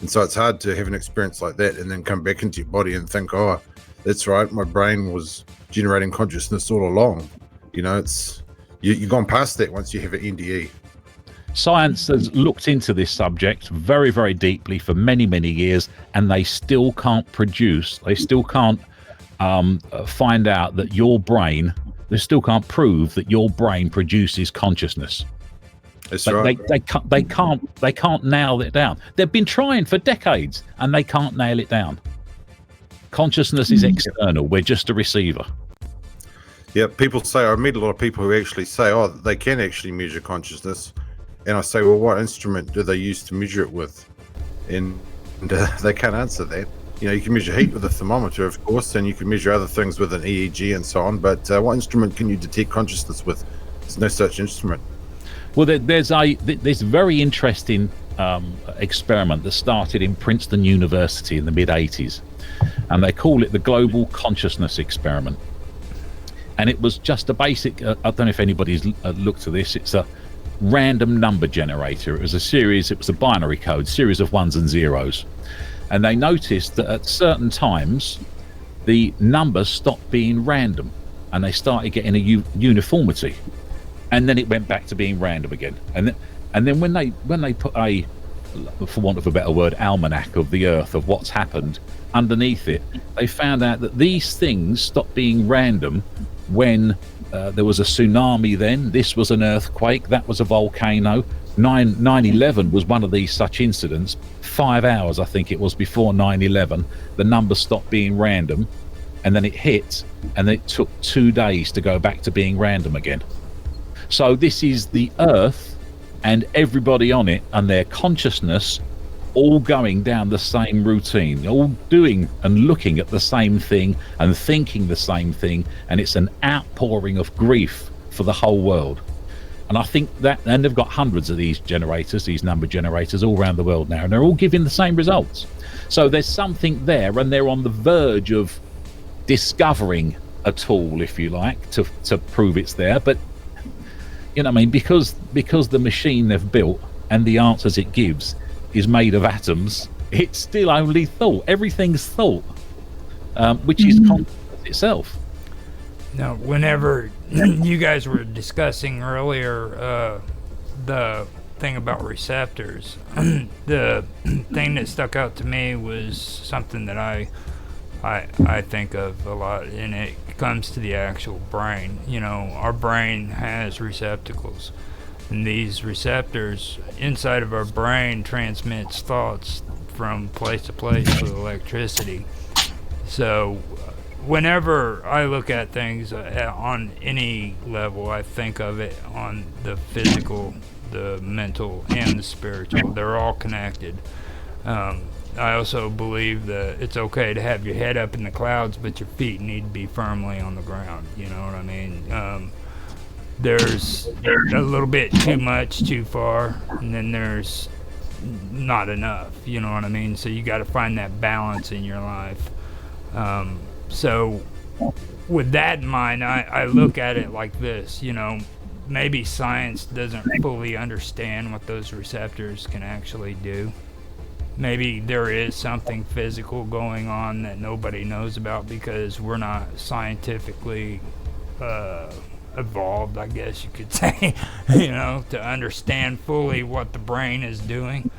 And so it's hard to have an experience like that and then come back into your body and think, oh, that's right, my brain was generating consciousness all along. It's you've gone past that once you have an NDE. Science has looked into this subject very, very deeply for many, many years, and they still can't find out that your brain, they still can't prove that your brain produces consciousness. That's right. They can't nail it down. They've been trying for decades and they can't nail it down. Consciousness is external. We're just a receiver. Yeah, people say, I meet a lot of people who actually say, oh, they can actually measure consciousness. And I say, well, what instrument do they use to measure it with? And they can't answer that. You can measure heat with a thermometer, of course, and you can measure other things with an EEG and so on. But what instrument can you detect consciousness with? There's no such instrument. Well, there's this very interesting experiment that started in Princeton University in the mid-'80s, and they call it the Global Consciousness Experiment. And it was just a basic, I don't know if anybody's looked at this, it's a random number generator. It was a binary code, series of ones and zeros. And they noticed that at certain times, the numbers stopped being random, and they started getting a uniformity. And then it went back to being random again. And then when they put a, for want of a better word, almanac of the Earth of what's happened underneath it, they found out that these things stopped being random when there was a tsunami. Then this was an earthquake, that was a volcano. 9/11 was one of these such incidents. 5 hours, I think it was, before 9/11, the numbers stopped being random, and then it hit, and it took 2 days to go back to being random again. So this is the Earth and everybody on it and their consciousness all going down the same routine, all doing and looking at the same thing and thinking the same thing, and it's an outpouring of grief for the whole world. And I think that, and they've got hundreds of these generators, these number generators all around the world now, and they're all giving the same results. So there's something there, and they're on the verge of discovering a tool, if you like, to prove it's there. But because the machine they've built and the answers it gives is made of atoms, it's still only thought. Everything's thought, which is consciousness itself. Now, whenever you guys were discussing earlier the thing about receptors, the thing that stuck out to me was something that I think of a lot, and it comes to the actual brain. Our brain has receptacles, and these receptors inside of our brain transmits thoughts from place to place with electricity. So whenever I look at things on any level, I think of it on the physical, the mental, and the spiritual. They're all connected. I also believe that it's okay to have your head up in the clouds, but your feet need to be firmly on the ground. You know what I mean? There's a little bit too much, too far, and then there's not enough. You know what I mean? So you got to find that balance in your life. So with that in mind, I look at it like this. You know, maybe science doesn't fully understand what those receptors can actually do. Maybe there is something physical going on that nobody knows about because we're not scientifically evolved, I guess you could say, you know, to understand fully what the brain is doing.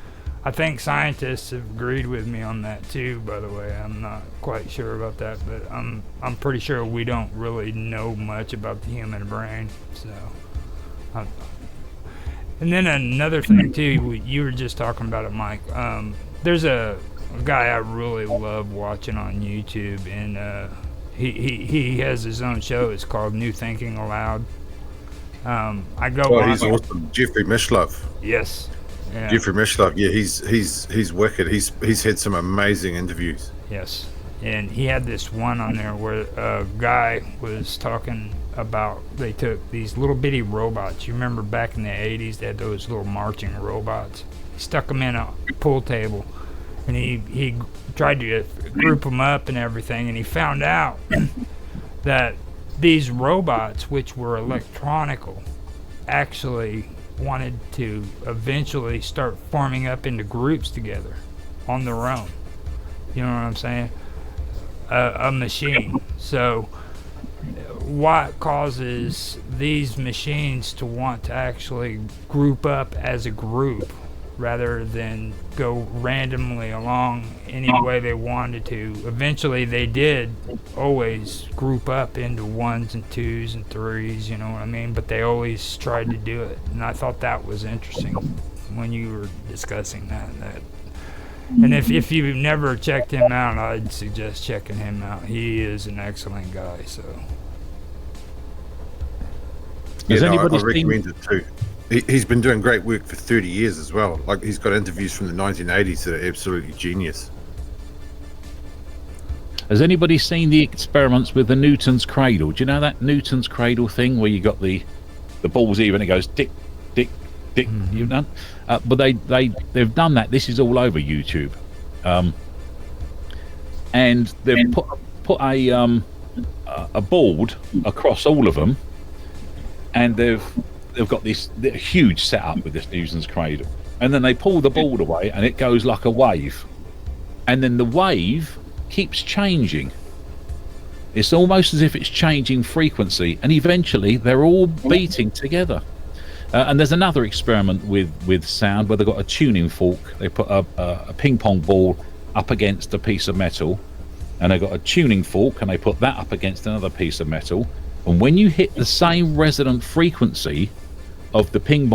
I think scientists have agreed with me on that too, by the way. I'm not quite sure about that, but I'm pretty sure we don't really know much about the human brain. So, and then another thing too, you were just talking about it, Mike. There's a guy I really love watching on YouTube, and he has his own show. It's called New Thinking Aloud. I go. Oh, he's awesome, Jeffrey Mishlove. Yes. Yeah. Jeffrey Mishlove, yeah, he's wicked. He's had some amazing interviews. Yes, and he had this one on there where a guy was talking about they took these little bitty robots. You remember back in the 80s, they had those little marching robots. He stuck them in a pool table, and he tried to group them up and everything, and he found out that these robots, which were electronical, actually wanted to eventually start forming up into groups together on their own. You know what I'm saying? A machine. So what causes these machines to want to actually group up as a group rather than go randomly along any way they wanted to? Eventually they did always group up into ones and twos and threes, you know what I mean? But they always tried to do it. And I thought that was interesting when you were discussing that. And if you've never checked him out, I'd suggest checking him out. He is an excellent guy, so. Has I anybody recommend it too. He's been doing great work for 30 years as well. Like, he's got interviews from the 1980s that are absolutely genius. Has anybody seen the experiments with the Newton's Cradle? Do you know that Newton's Cradle thing where you got the balls here and it goes tick, tick, tick? Mm-hmm. You've done, but they've done that. This is all over YouTube, and they've put a board across all of them, and they've got this huge setup with this Newton's Cradle, and then they pull the board away and it goes like a wave, and then the wave keeps changing. It's almost as if it's changing frequency, and eventually they're all beating together. And there's another experiment with sound where they've got a tuning fork. They put a ping pong ball up against a piece of metal, and they've got a tuning fork and they put that up against another piece of metal, and when you hit the same resonant frequency of the ping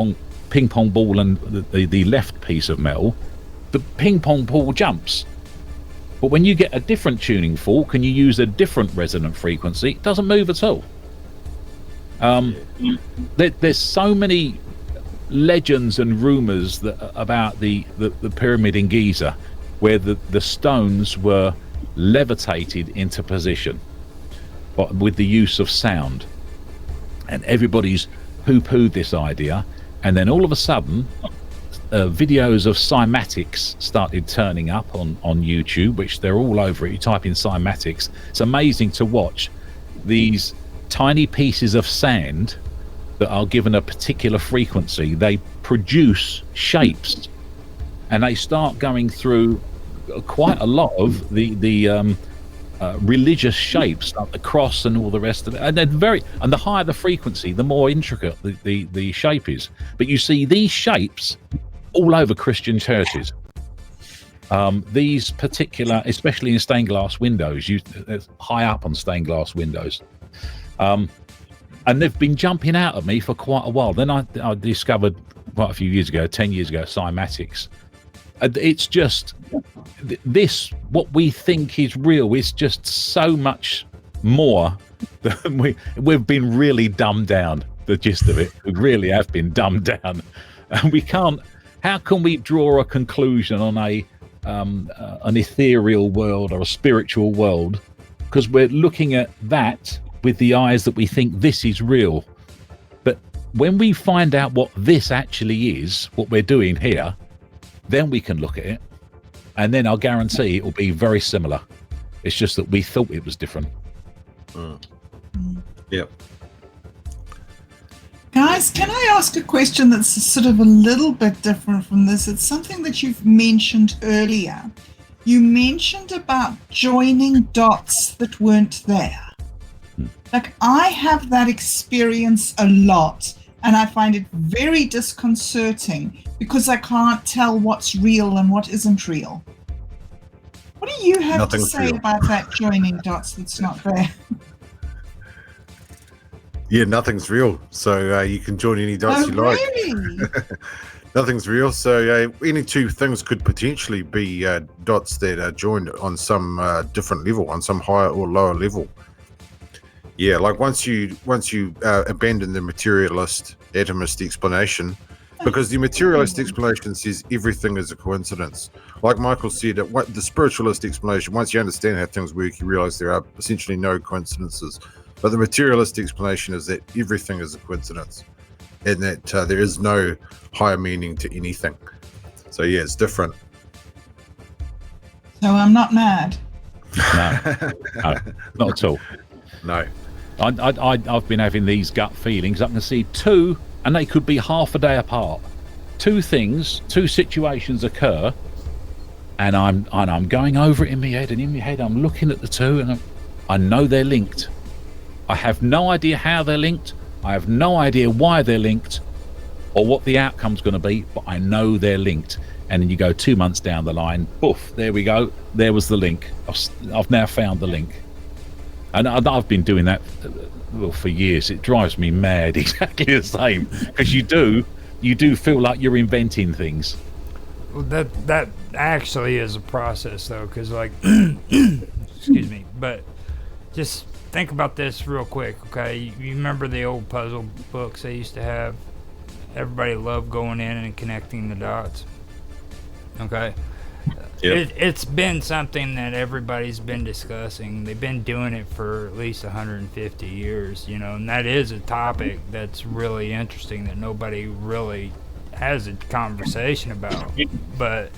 pong ball and the left piece of metal, the ping pong ball jumps. But when you get a different tuning fork and you use a different resonant frequency, it doesn't move at all. There's so many legends and rumors about the pyramid in Giza, where the stones were levitated into position, but with the use of sound, and everybody's poo-pooed this idea, and then all of a sudden videos of cymatics started turning up on YouTube, which they're all over it. You type in cymatics, it's amazing to watch these tiny pieces of sand that are given a particular frequency. They produce shapes, and they start going through quite a lot of the religious shapes, like the cross and all the rest of it, and and the higher the frequency, the more intricate the shape is. But you see these shapes all over Christian churches. These particular, especially in stained glass windows, high up on stained glass windows, and they've been jumping out at me for quite a while. Then I discovered quite a few years ago, 10 years ago, cymatics, It's just this, what we think is real is just so much more than we've been really dumbed down. The gist of it, we really have been dumbed down, and we can't. How can we draw a conclusion on an ethereal world or a spiritual world? Because we're looking at that with the eyes that we think this is real. But when we find out what this actually is, what we're doing here, then we can look at it, and then I'll guarantee it will be very similar. It's just that we thought it was different. Yep. Guys, can I ask a question that's sort of a little bit different from this? It's something that you've mentioned earlier. You mentioned about joining dots that weren't there. Like, I have that experience a lot, and I find it very disconcerting because I can't tell what's real and what isn't real. What do you have Nothing's to say real. about that joining dots that's not there? Yeah, nothing's real. So you can join any dots you like. Really? Nothing's real. So any two things could potentially be dots that are joined on some different level, on some higher or lower level. Yeah, like once you abandon the materialist, atomist explanation, because the materialist explanation says everything is a coincidence. Like Michael said, the spiritualist explanation, once you understand how things work, you realize there are essentially no coincidences. But the materialist explanation is that everything is a coincidence, and that there is no higher meaning to anything. So yeah, it's different. So I'm not mad. No, not at all. No. I've been having these gut feelings. I can see two, and they could be half a day apart. Two situations occur, and I'm going over it in my head, and in my head I'm looking at the two, and I know they're linked. I have no idea how they're linked. I have no idea why they're linked, or what the outcome's going to be, but I know they're linked. And then you go 2 months down the line, poof, there we go. There was the link. I've now found the link. And I've been doing that for years. It drives me mad, exactly the same. Because you do feel like you're inventing things. Well, that actually is a process, though, because, like, excuse me, but just think about this real quick, okay? You remember the old puzzle books they used to have? Everybody loved going in and connecting the dots, okay? Yep. It's been something that everybody's been discussing. They've been doing it for at least 150 years, you know, and that is a topic that's really interesting that nobody really has a conversation about. But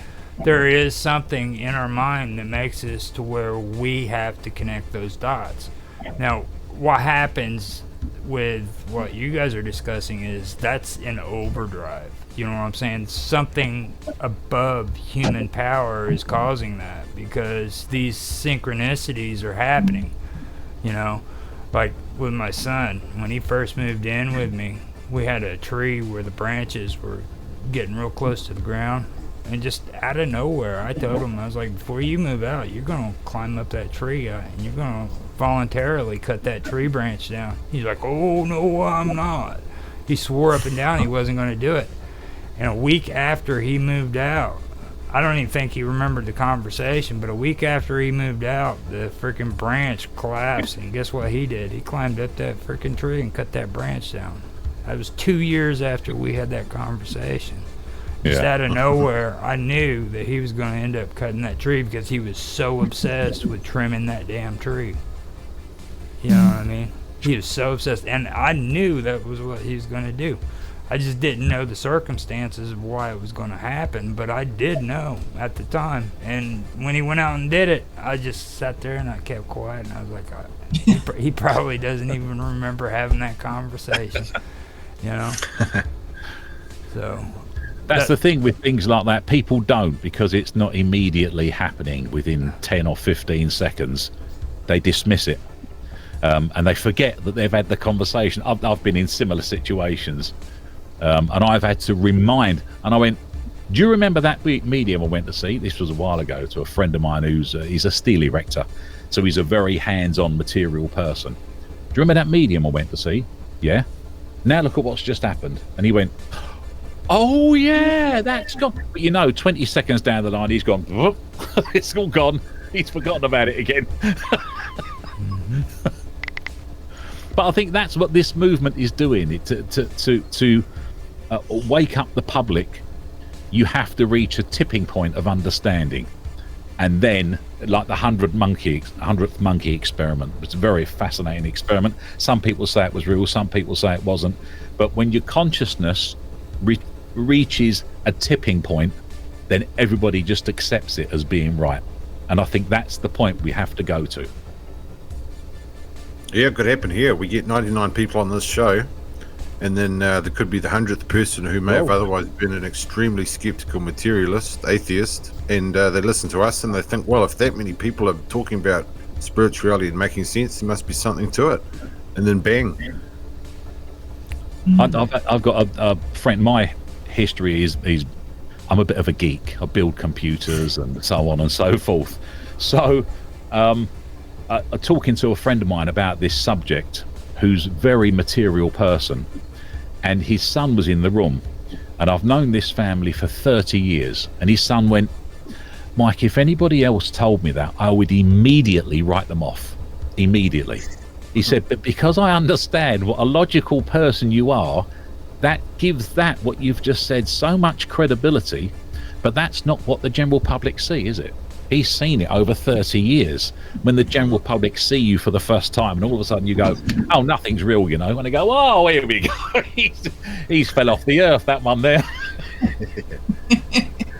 there is something in our mind that makes us to where we have to connect those dots. Now, what happens with what you guys are discussing is that's an overdrive. You know what I'm saying? Something above human power is causing that because these synchronicities are happening. You know, like with my son, when he first moved in with me, we had a tree where the branches were getting real close to the ground. And just out of nowhere, I told him, I was like, before you move out, you're going to climb up that tree and you're going to voluntarily cut that tree branch down. He's like, oh, no, I'm not. He swore up and down he wasn't going to do it. And a week after he moved out, I don't even think he remembered the conversation, but a week after he moved out, the freaking branch collapsed. And guess what he did? He climbed up that freaking tree and cut that branch down. That was 2 years after we had that conversation. Just out of nowhere, I knew that he was going to end up cutting that tree because he was so obsessed with trimming that damn tree. You know what I mean? He was so obsessed, and I knew that was what he was going to do. I just didn't know the circumstances of why it was going to happen, but I did know at the time. And when he went out and did it, I just sat there and I kept quiet, and I was like, he probably doesn't even remember having that conversation, you know? So... That's the thing with things like that. People don't, because it's not immediately happening within 10 or 15 seconds. They dismiss it. And they forget that they've had the conversation. I've been in similar situations. And I've had to remind. And I went, do you remember that medium I went to see? This was a while ago, to a friend of mine he's a steel erector. So he's a very hands-on material person. Do you remember that medium I went to see? Yeah. Now look at what's just happened. And he went... Oh yeah, that's gone. But you know, 20 seconds down the line, he's gone. Whoop. It's all gone. He's forgotten about it again. But I think that's what this movement is doing. To wake up the public, you have to reach a tipping point of understanding, and then, like the 100th monkey experiment, it's a very fascinating experiment. Some people say it was real, some people say it wasn't. But when your consciousness reaches a tipping point, then everybody just accepts it as being right. And I think that's the point we have to go to. Yeah, it could happen here. We get 99 people on this show, and then there could be the 100th person who may have otherwise been an extremely skeptical materialist, atheist, and they listen to us and they think, well, if that many people are talking about spirituality and making sense, there must be something to it. And then bang. I've got a friend. My history is I'm a bit of a geek. I build computers and so on and so forth. So talking to a friend of mine about this subject, who's a very material person, and his son was in the room, and I've known this family for 30 years, and his son went, Mike, if anybody else told me that, I would immediately write them off. Immediately. He said, but because I understand what a logical person you are, that gives that what you've just said so much credibility. But that's not what the general public see, is it? He's seen it over 30 years. When the general public see you for the first time, and all of a sudden you go, oh, nothing's real, you know, and they go, oh, here we go. he's fell off the earth, that one there.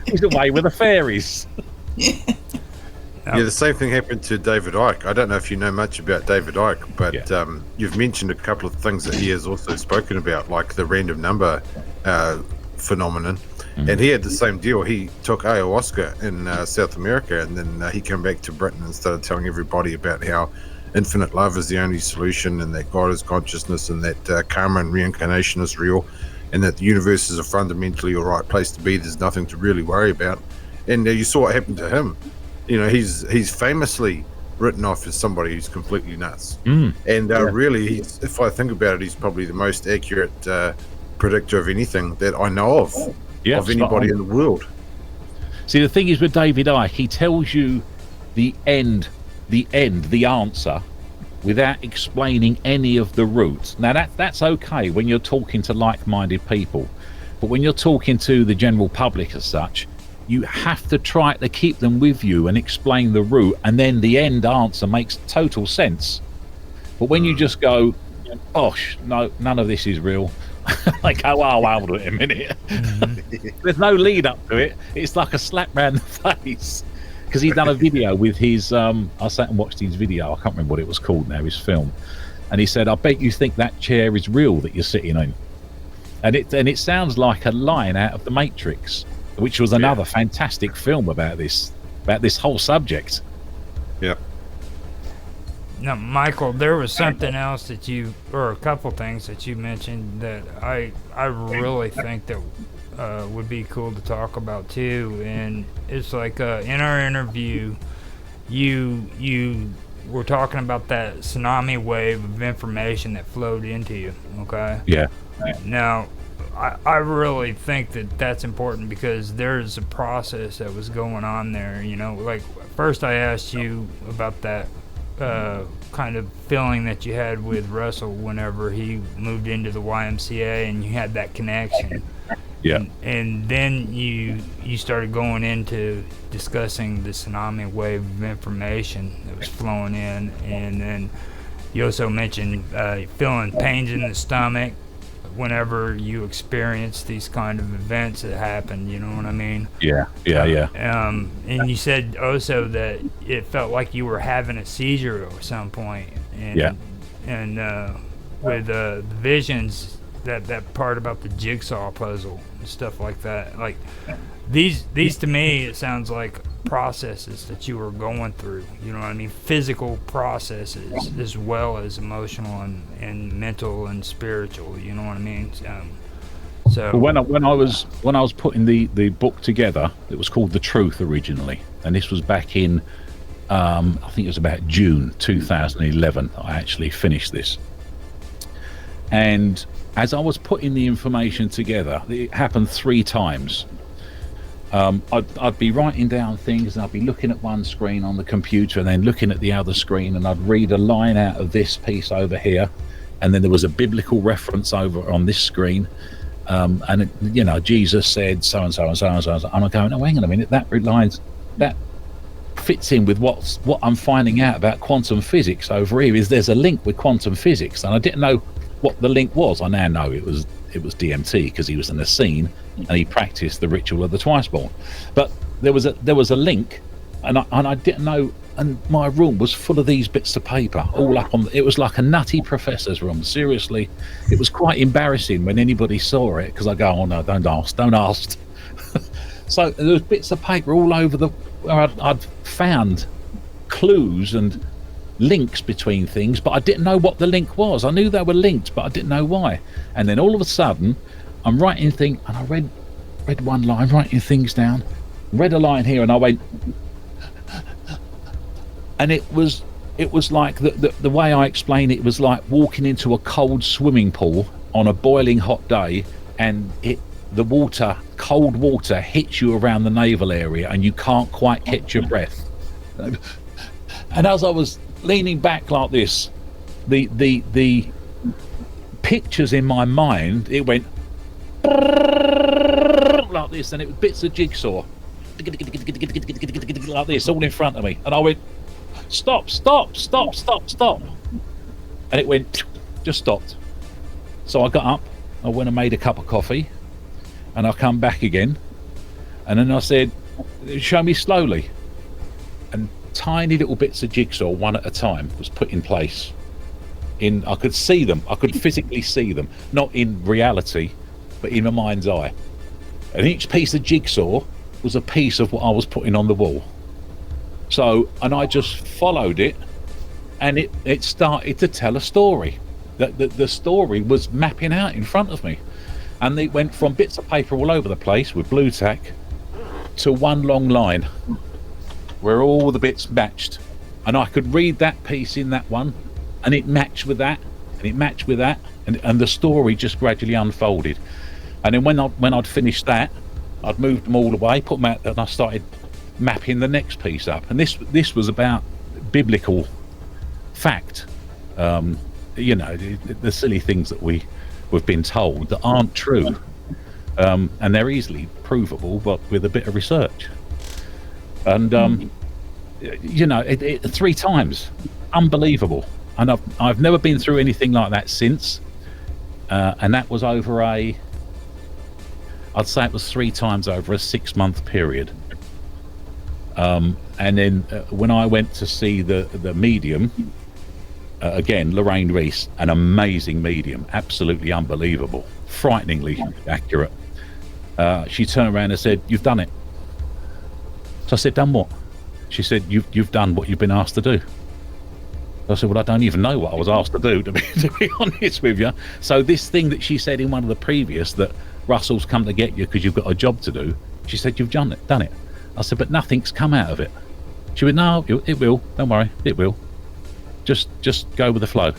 He's away with the fairies. Yeah, the same thing happened to David Icke. I don't know if you know much about David Icke, but you've mentioned a couple of things that he has also spoken about, like the random number phenomenon. And he had the same deal. He took ayahuasca in South America, and then he came back to Britain and started telling everybody about how infinite love is the only solution, and that God is consciousness, and that karma and reincarnation is real, and that the universe is a fundamentally all right place to be. There's nothing to really worry about. And you saw what happened to him. You know, he's famously written off as somebody who's completely nuts. And really, if I think about it, he's probably the most accurate predictor of anything that I know of anybody in the world. See, the thing is with David Icke, he tells you the answer, without explaining any of the routes. Now, that's okay when you're talking to like-minded people. But when you're talking to the general public as such, you have to try to keep them with you and explain the route, and then the end answer makes total sense. But when you just go, gosh, no, none of this is real, like, oh, hold on a minute. There's no lead up to it. It's like a slap round the face. Because he's done a video with his, I sat and watched his video, I can't remember what it was called now, his film. And he said, I bet you think that chair is real that you're sitting in. And it sounds like a line out of The Matrix, which was another fantastic film about this whole subject. Yeah. Now, Michael, there was something else or a couple things that you mentioned that I really think that would be cool to talk about too. And it's like in our interview, you were talking about that tsunami wave of information that flowed into you. Okay. Yeah. Now, I really think that that's important because there's a process that was going on there. You know, like first I asked you about that kind of feeling that you had with Russell whenever he moved into the YMCA and you had that connection. Yeah. And then you started going into discussing the tsunami wave of information that was flowing in, and then you also mentioned feeling pains in the stomach whenever you experience these kind of events that happen, you know what I mean? Yeah. And you said also that it felt like you were having a seizure at some point. And with the visions, that part about the jigsaw puzzle and stuff like that, like these to me, it sounds like processes that you were going through, you know what I mean? Physical processes as well as emotional and mental and spiritual, you know what I mean? So when I was putting the book together, it was called The Truth originally, and this was back in I think it was about June 2011 I actually finished this. And as I was putting the information together, it happened 3 times. I'd be writing down things, and I'd be looking at one screen on the computer and then looking at the other screen, and I'd read a line out of this piece over here, and then there was a biblical reference over on this screen, and it, you know, Jesus said so and so and so and so, and I'm going, oh, hang on a minute, that fits in with what I'm finding out about quantum physics over here. Is there's a link with quantum physics, and I didn't know what the link was. I now know it was DMT, because he was in a scene and he practiced the ritual of the twice born. But there was a link, and I didn't know. And my room was full of these bits of paper, all up on. It was like a nutty professor's room. Seriously, it was quite embarrassing when anybody saw it, because I go, oh no, don't ask. So there was bits of paper all over where I'd found clues and links between things, but I didn't know what the link was. I knew they were linked, but I didn't know why. And then all of a sudden, I'm writing things, and I read one line, writing things down, read a line here, and I went, and it was like the way I explain it was like walking into a cold swimming pool on a boiling hot day, and the cold water hits you around the navel area, and you can't quite catch your breath. And as I was leaning back like this, the pictures in my mind, it went like this, and it was bits of jigsaw like this all in front of me, and I went, stop, and it went, just stopped. So I got up, I went and made a cup of coffee, and I come back again, and then I said, show me slowly. And tiny little bits of jigsaw, one at a time, was put in place. I could see them, I could physically see them, not in reality, but in my mind's eye. And each piece of jigsaw was a piece of what I was putting on the wall. So, and I just followed it, and it started to tell a story. The story was mapping out in front of me. And it went from bits of paper all over the place with blue tack to one long line where all the bits matched. And I could read that piece in that one, and it matched with that, and it matched with that, and the story just gradually unfolded. And then when I'd finished that, I'd moved them all away, put them out, and I started mapping the next piece up. And this was about biblical fact. You know, the silly things that we've been told that aren't true, and they're easily provable, but with a bit of research. And you know, 3 times, unbelievable. And I've never been through anything like that since. And that was over I'd say it was 3 times over a 6-month period. And then when I went to see the medium, again, Lorraine Reese, an amazing medium, absolutely unbelievable, frighteningly accurate. She turned around and said, "You've done it." So I said, "Done what?" She said, "You've done what you've been asked to do." I said, "Well, I don't even know what I was asked to do, to be honest with you." So this thing that she said in one of the previous, that Russell's come to get you because you've got a job to do, she said, "You've done it." I said, "But nothing's come out of it." She went, "No, it will. Don't worry, it will. Just go with the flow."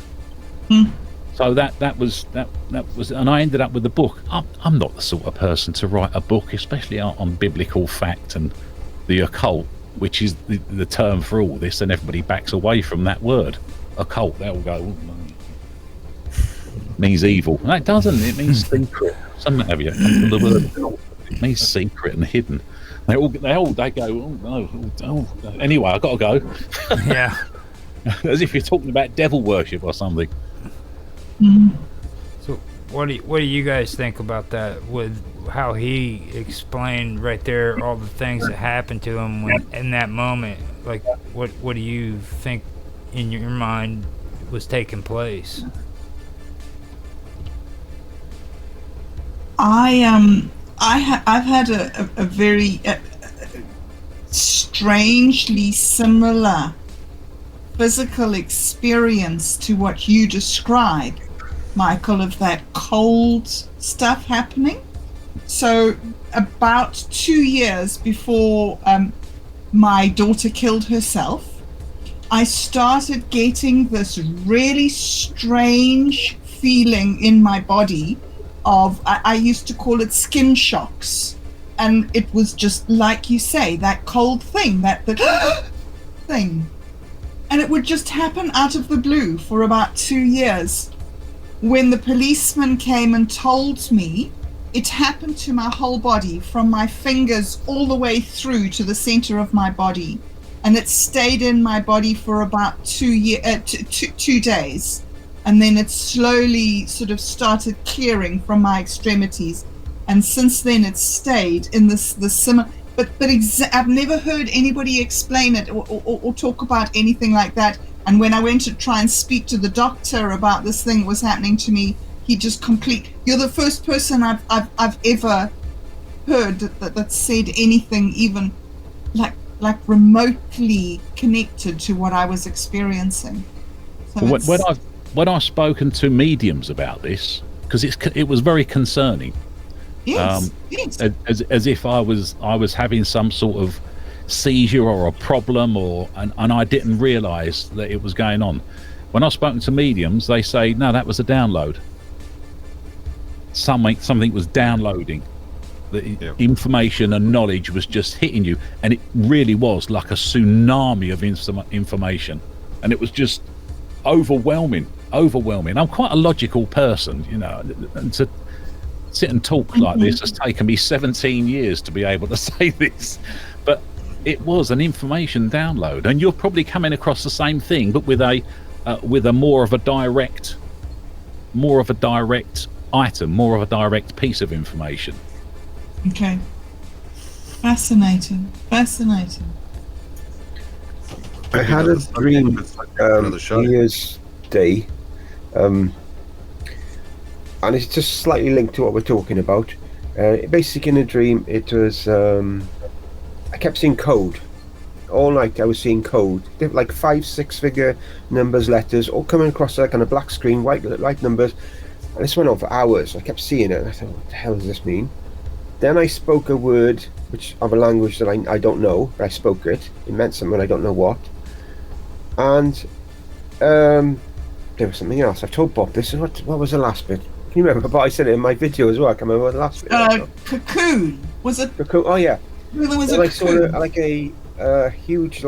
So that was, and I ended up with the book. I'm not the sort of person to write a book, especially on biblical fact and the occult, which is the term for all this, and everybody backs away from that word, occult. They'll go, means evil. No, it doesn't. It means secret. Something have you? From the word occult. It means secret and hidden. They go, oh. Anyway, I got to go. Yeah. As if you're talking about devil worship or something. So what do you guys think about that, with how he explained right there all the things that happened to him when in that moment? Like, what do you think in your mind was taking place? I've had a very strangely similar physical experience to what you described, Michael, of that cold stuff happening. So about 2 years before my daughter killed herself, I started getting this really strange feeling in my body of, I used to call it skin shocks. And it was just like you say, that cold thing, that thing. And it would just happen out of the blue for about 2 years. When the policeman came and told me, it happened to my whole body, from my fingers all the way through to the center of my body. And it stayed in my body for about 2 days. And then it slowly sort of started clearing from my extremities. And since then it's stayed in this similar, but I've never heard anybody explain it or talk about anything like that. And when I went to try and speak to the doctor about this thing that was happening to me, he just you're the first person I've ever heard that said anything even like remotely connected to what I was experiencing. So when I've spoken to mediums about this, because it was very concerning. Yes, yes. As if I was having some sort of seizure or a problem, and I didn't realise that it was going on. When I've spoken to mediums, they say, no, that was a download. Something was downloading. The information and knowledge was just hitting you, and it really was like a tsunami of information, and it was just overwhelming. I'm quite a logical person, and to sit and talk like this has taken me 17 years to be able to say this, but it was an information download, and you're probably coming across the same thing, but with a more of a direct item, more of a direct piece of information. Okay. Fascinating. I had a dream New Year's Day, and it's just slightly linked to what we're talking about. Basically, in a dream, it was I kept seeing code all night. I was seeing code, like 5-6 figure numbers, letters, all coming across like on a black screen, white numbers. And this went on for hours. I kept seeing it, and I thought, what the hell does this mean? Then I spoke a word, which of a language that I don't know, but I spoke it. It meant something, I don't know what. And there was something else. I've told Bob this, and what was the last bit? Can you remember? But I said it in my video as well. I can't remember what the last bit. Cocoon. Was it? Cocoon. Oh yeah. There was and a cocoon. I saw a huge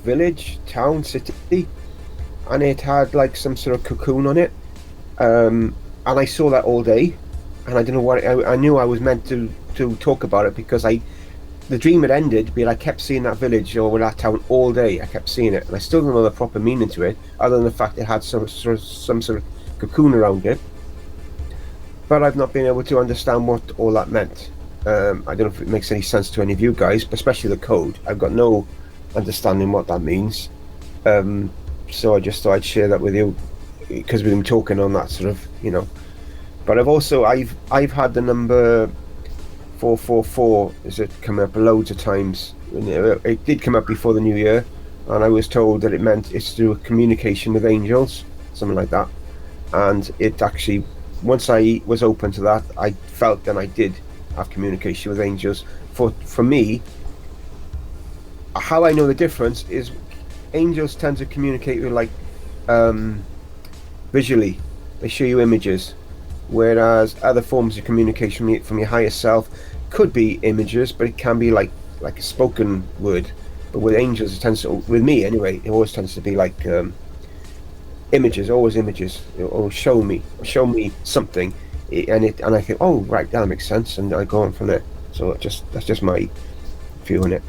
village, town, city, and it had some sort of cocoon on it. And I saw that all day, and I don't know what. I knew I was meant to talk about it because the dream had ended, but I kept seeing that village or that town all day. I kept seeing it, and I still don't know the proper meaning to it, other than the fact it had some sort of cocoon around it. But I've not been able to understand what all that meant. I don't know if it makes any sense to any of you guys, but especially the code. I've got no understanding what that means. So I just thought I'd share that with you because we've been talking on that sort of, But I've had the number 444 is it come up loads of times. It did come up before the new year, and I was told that it's to do with communication with angels, something like that. And it actually, once I was open to that, I felt that I did have communication with angels. For me, how I know the difference is angels tend to communicate with visually. They show you images, whereas other forms of communication from your higher self could be images, but it can be like a spoken word. But with angels, it tends to, with me anyway, it always tends to be images, always images, or show me something, and I think, oh right, that makes sense, and I go on from there. So that's just my view on it.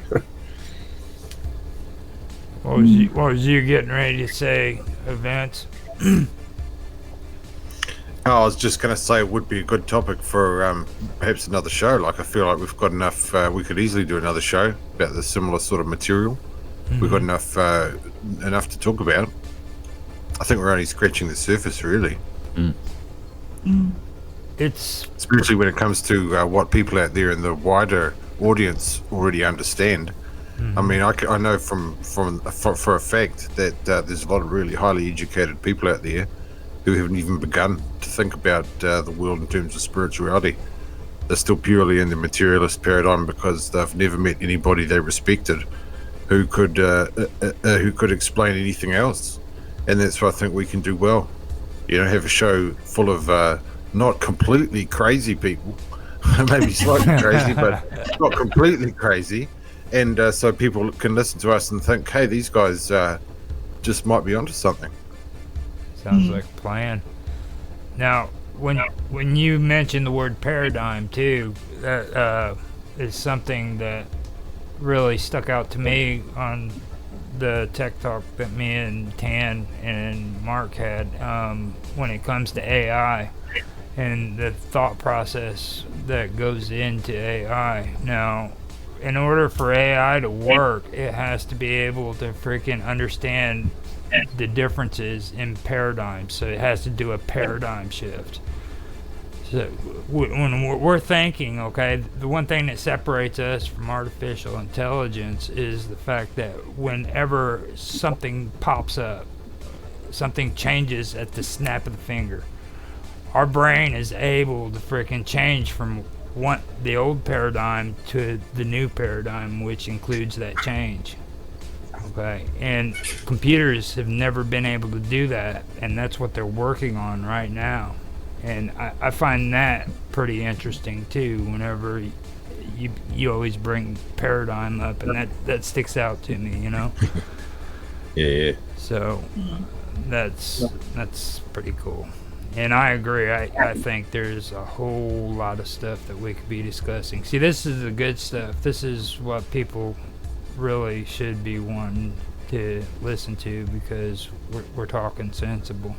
What was you getting ready to say, Events? I was just going to say it would be a good topic for perhaps another show. I feel like we've got enough. We could easily do another show about the similar sort of material. Mm-hmm. We've got enough to talk about. I think we're only scratching the surface, really. It's especially when it comes to what people out there in the wider audience already understand. Mm-hmm. I mean, I know for a fact that there's a lot of really highly educated people out there who haven't even begun to think about the world in terms of spirituality. They're still purely in the materialist paradigm because they've never met anybody they respected who could explain anything else, and that's what I think we can do well. have a show full of not completely crazy people, maybe slightly crazy, but not completely crazy, and so people can listen to us and think, hey, these guys just might be onto something. Sounds like a plan. Now, when you mentioned the word paradigm too, that is something that really stuck out to me on the tech talk that me and Tan and Mark had when it comes to AI and the thought process that goes into AI. Now, in order for AI to work, it has to be able to freaking understand the differences in paradigms. So it has to do a paradigm shift. So when we're thinking, okay, the one thing that separates us from artificial intelligence is the fact that whenever something pops up, something changes at the snap of the finger, our brain is able to freaking change from the old paradigm to the new paradigm, which includes that change. Okay, and computers have never been able to do that, and that's what they're working on right now. And I find that pretty interesting too. Whenever you always bring paradigm up, and that sticks out to me, Yeah. So that's pretty cool. And I agree. I think there's a whole lot of stuff that we could be discussing. See, this is the good stuff. This is what people really should be wanting to listen to, because we're talking sensible,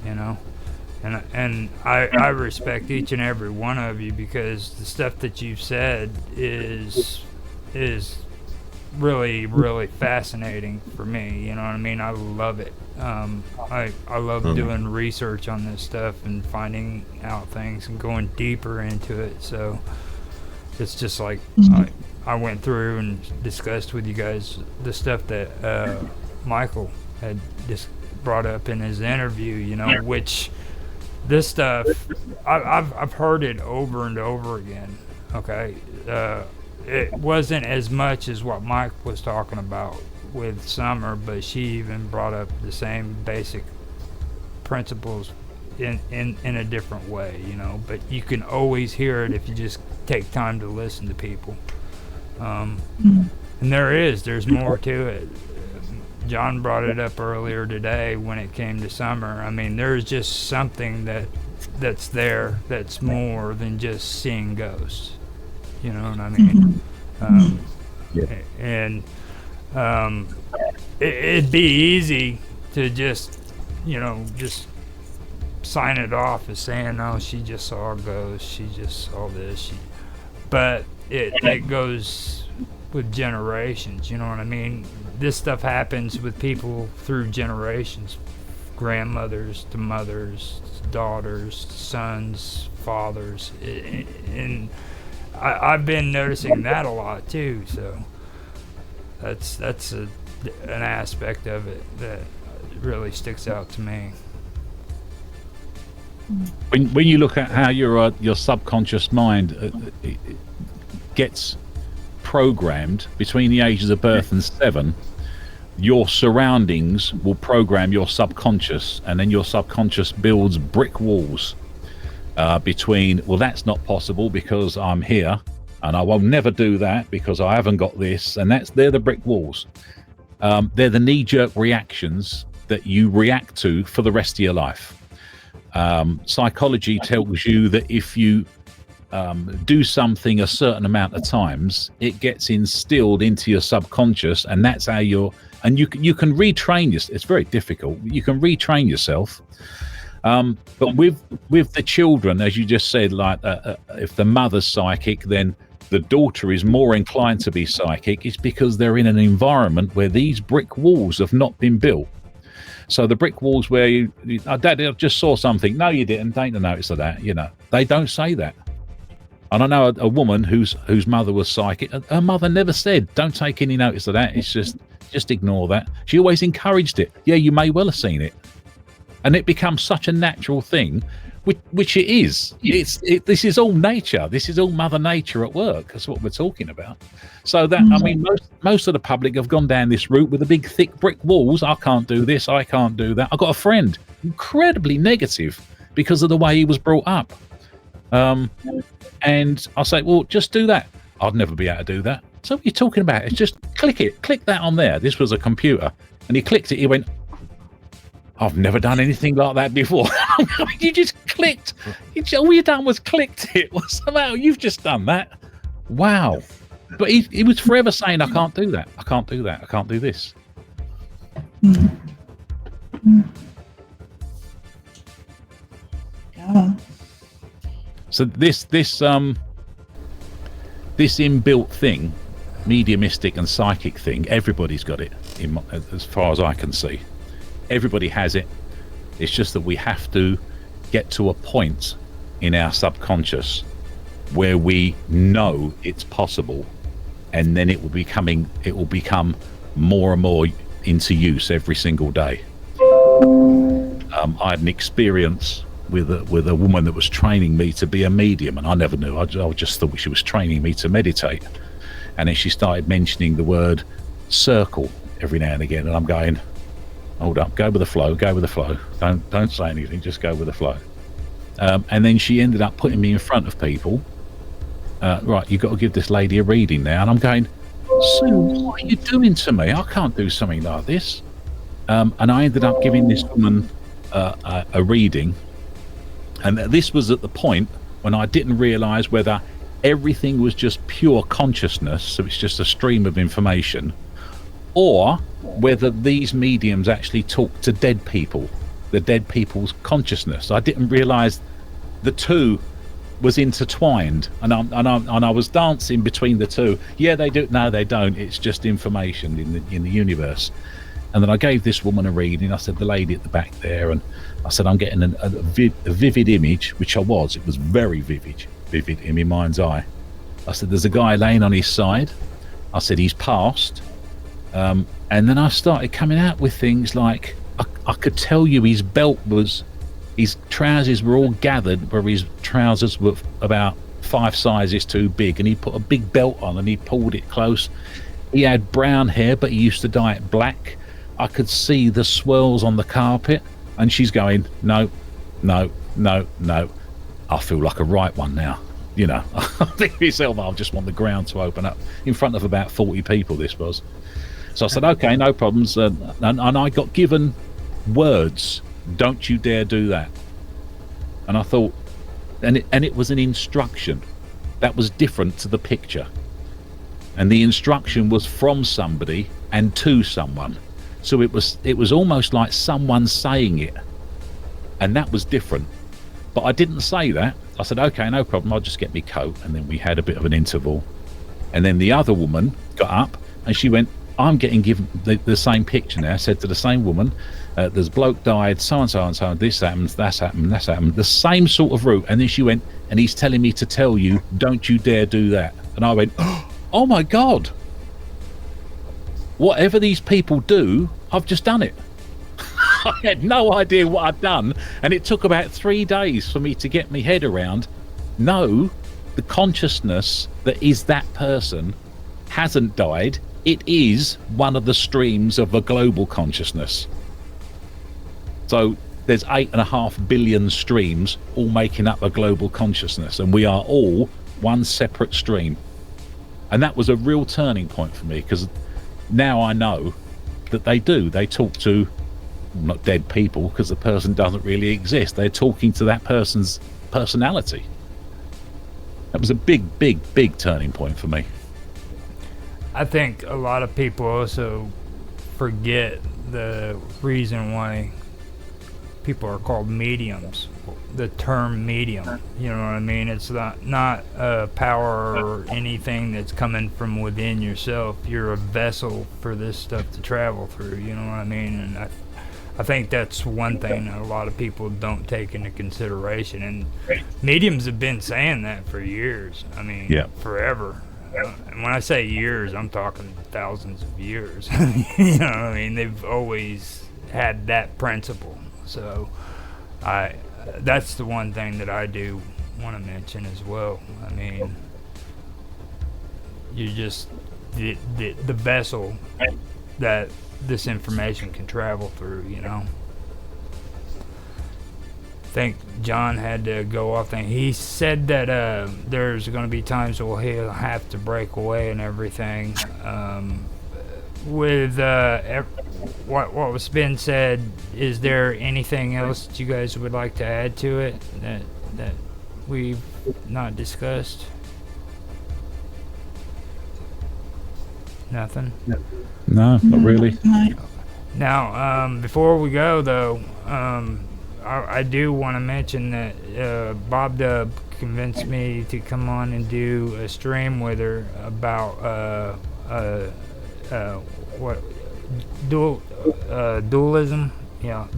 And I respect each and every one of you, because the stuff that you've said is really, really fascinating for me. You know what I mean? I love it. I love doing research on this stuff and finding out things and going deeper into it. So it's just like I went through and discussed with you guys the stuff that Michael had just brought up in his interview, which this stuff, I've heard it over and over again, okay? It wasn't as much as what Mike was talking about with Summer, but she even brought up the same basic principles in a different way, but you can always hear it if you just take time to listen to people. And there's more to it. John brought it up earlier today when it came to Summer. I mean, there's just something that's there that's more than just seeing ghosts. You know what I mean? And it'd be easy to just sign it off as saying, "Oh, she just saw a ghost. She just saw this." But it goes with generations. You know what I mean? This stuff happens with people through generations, grandmothers to mothers, to daughters, to sons, fathers, and I've been noticing that a lot too. So that's an aspect of it that really sticks out to me. When you look at how your subconscious mind gets programmed between the ages of birth and 7, your surroundings will program your subconscious, and then your subconscious builds brick walls between, well, that's not possible because I'm here, and I will never do that because I haven't got this, and they're the brick walls. They're the knee-jerk reactions that you react to for the rest of your life. Psychology tells you that if you do something a certain amount of times, it gets instilled into your subconscious, and that's how you can retrain yourself. It's very difficult. You can retrain yourself, but with the children, as you just said, like if the mother's psychic, then the daughter is more inclined to be psychic. It's because they're in an environment where these brick walls have not been built. So the brick walls where Daddy, I just saw something. No, you didn't. Take the notice of that. They don't say that. And I know a woman whose mother was psychic. Her mother never said, "Don't take any notice of that. It's just ignore that." She always encouraged it. Yeah, you may well have seen it. And it becomes such a natural thing which it is. This is all nature. This is all Mother Nature at work. That's what we're talking about. So that, I mean, most of the public have gone down this route with the big thick brick walls. I can't do this. I can't do that. I've got a friend incredibly negative because of the way he was brought up. And I say, well, just do that. I'd never be able to do that. So what are you talking about? It's just click that on there. This was a computer. And he clicked it. He went, I've never done anything like that before. You just clicked. All you done was clicked it. What's the matter? You've just done that. Wow. But he was forever saying, I can't do that. I can't do that. I can't do this. Yeah. So this inbuilt thing, mediumistic and psychic thing, everybody's got it, as far as I can see. Everybody has it. It's just that we have to get to a point in our subconscious where we know it's possible, and then it will become more and more into use every single day. I had an experience with a woman that was training me to be a medium, and I never knew. I just thought she was training me to meditate, and then she started mentioning the word circle every now and again, and I'm going, hold up, go with the flow, don't say anything, just go with the flow. And then she ended up putting me in front of people. Right, you've got to give this lady a reading now. And I'm going, Sue, what are you doing to me? I can't do something like this. And I ended up giving this woman a reading. And this was at the point when I didn't realise whether everything was just pure consciousness, so it's just a stream of information, or whether these mediums actually talk to dead people, the dead people's consciousness. I didn't realise the two was intertwined, and I was dancing between the two. Yeah, they do. No, they don't. It's just information in the universe. And then I gave this woman a reading. I said, the lady at the back there, and I said, I'm getting a vivid image, which I was. It was very vivid in my mind's eye. I said, there's a guy laying on his side. I said, he's passed. And then I started coming out with things like, I could tell you his trousers were all gathered where his trousers were about 5 sizes too big, and he put a big belt on and he pulled it close. He had brown hair, but he used to dye it black. I could see the swirls on the carpet, and she's going, no. I feel like a right one now. You know, I think to myself, I just want the ground to open up in front of about 40 people, this was. So I said, okay, no problems. And I got given words, don't you dare do that. And I thought, and it was an instruction that was different to the picture. And the instruction was from somebody and to someone. So it was almost like someone saying it. And that was different. But I didn't say that. I said, okay, no problem, I'll just get me coat. And then we had a bit of an interval. And then the other woman got up and she went, I'm getting given the same picture now. I said to the same woman, there's a bloke died, so and so, this happens, that's happened, the same sort of route. And then she went, and he's telling me to tell you, don't you dare do that. And I went, oh my God. Whatever these people do, I've just done it. I had no idea what I'd done, and it took about 3 days for me to get my head around, no, the consciousness that is that person hasn't died. It is one of the streams of a global consciousness. So there's 8.5 billion streams all making up a global consciousness, and we are all one separate stream. And that was a real turning point for me, because now I know that they talk to, not dead people, because the person doesn't really exist. They're talking to that person's personality. That was a big turning point for me. I think a lot of people also forget the reason why people are called mediums. The term medium, you know what I mean? It's not a power or anything that's coming from within yourself. You're a vessel for this stuff to travel through, you know what I mean? And I think that's one thing that a lot of people don't take into consideration. And mediums have been saying that for years. I mean, forever. And when I say years, I'm talking thousands of years. You know what I mean? They've always had that principle. So that's the one thing that I do want to mention as well. I mean, you're just the vessel that this information can travel through, you know. I think John had to go off and he said that there's going to be times where he'll have to break away and everything. With what was been said, is there anything else that you guys would like to add to it that we've not discussed? Nothing? No, not really. Now, before we go, though, I do want to mention that Bob Dub convinced me to come on and do a stream with her about what dualism,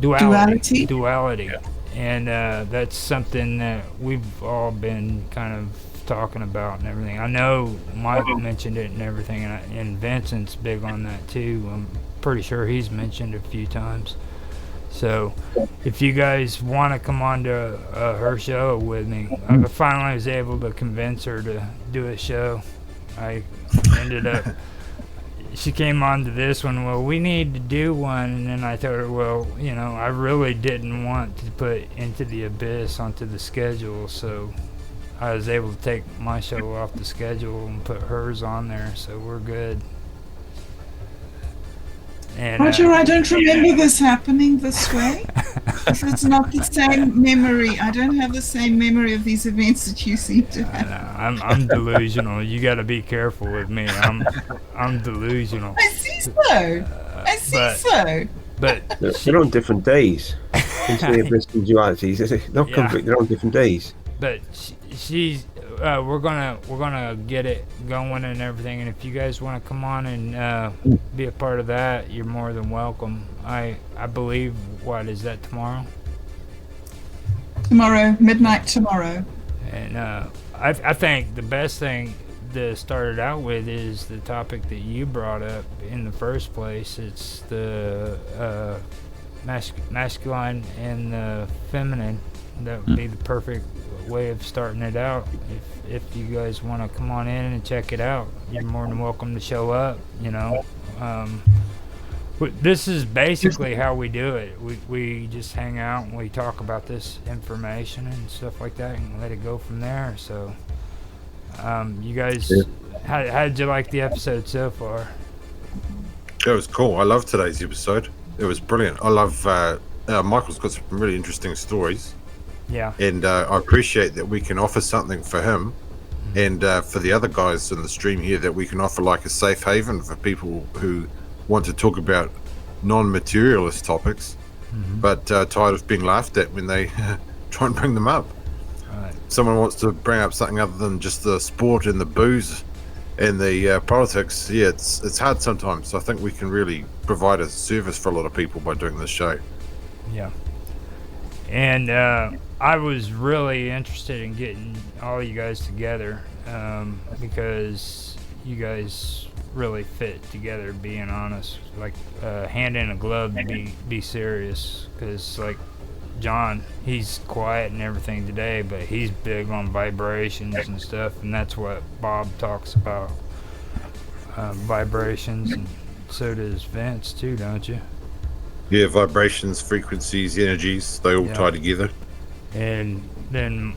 duality, and that's something that we've all been kind of talking about and everything. I know Mike mentioned it and everything, and Vincent's big on that too. I'm pretty sure he's mentioned it a few times. So if you guys want to come on to her show with me, I finally was able to convince her to do a show. I ended up, she came on to this one, well, we need to do one, and then I told her, well, you know, I really didn't want to put Into the Abyss onto the schedule, so I was able to take my show off the schedule and put hers on there, so we're good. And, Roger, I don't remember this happening this way. If it's not the same memory, I don't have the same memory of these events that you seem to have. I'm delusional. You got to be careful with me. I'm delusional. I see so. But they're on different days. Into the Abyss and dualities. They're on different days. But she's we're gonna get it going and everything, and if you guys want to come on and be a part of that, you're more than welcome. I believe, what is that, tomorrow? Midnight tomorrow. And I think the best thing to start it out with is the topic that you brought up in the first place. It's the masculine and the feminine. That would be the perfect way of starting it out. If you guys want to come on in and check it out, you're more than welcome to show up, you know. This is basically how we do it. We just hang out and we talk about this information and stuff like that and let it go from there. So you guys, how did you like the episode so far? It was cool. I love today's episode. It was brilliant. I love Michael's got some really interesting stories. Yeah. And I appreciate that we can offer something for him and for the other guys in the stream here, that we can offer like a safe haven for people who want to talk about non-materialist topics, but tired of being laughed at when they try and bring them up. Right. Someone wants to bring up something other than just the sport and the booze and the politics. Yeah, it's hard sometimes. So I think we can really provide a service for a lot of people by doing this show. Yeah. And I was really interested in getting all you guys together because you guys really fit together, being honest. Like hand in a glove to be serious. Because like John, he's quiet and everything today, but he's big on vibrations and stuff, and that's what Bob talks about, vibrations, and so does Vince too, don't you? Yeah, vibrations, frequencies, energies, they all tie together. And then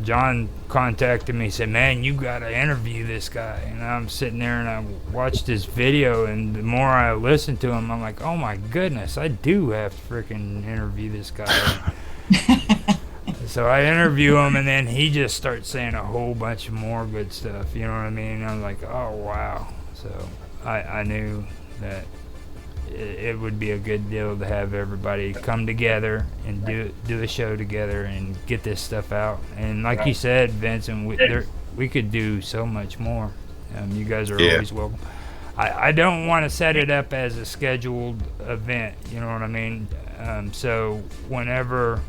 John contacted me, said, man, you got to interview this guy. And I'm sitting there and I watched his video, and the more I listened to him, I'm like, oh my goodness, I do have to freaking interview this guy. So I interview him, and then he just starts saying a whole bunch of more good stuff, you know what I mean? And I'm like, oh wow. So I knew that it would be a good deal to have everybody come together and do a show together and get this stuff out. And like you said, Vincent, we could do so much more. You guys are always welcome. I don't want to set it up as a scheduled event, you know what I mean? So whenever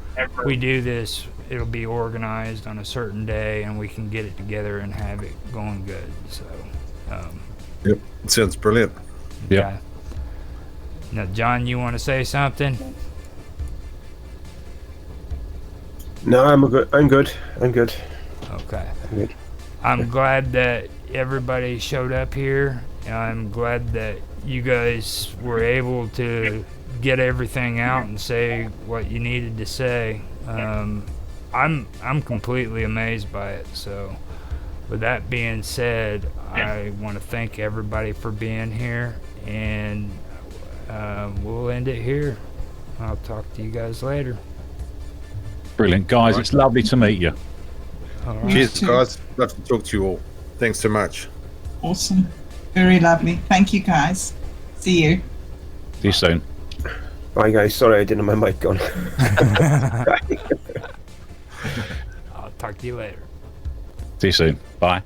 we do this, it'll be organized on a certain day, and we can get it together and have it going good. So yep, it sounds brilliant. Yeah. Now, John, you want to say something? No, I'm good. I'm good. I'm good. Okay. I'm good. I'm glad that everybody showed up here. I'm glad that you guys were able to get everything out and say what you needed to say. I'm completely amazed by it. So, with that being said, I want to thank everybody for being here, and we'll end it here. I'll talk to you guys later. Brilliant, guys. Right. It's lovely to meet you. All right. Cheers, guys. Love to talk to you all. Thanks so much. Awesome. Very lovely. Thank you, guys. See you. See you soon. Bye, guys. Sorry, I didn't have my mic on. I'll talk to you later. See you soon. Bye.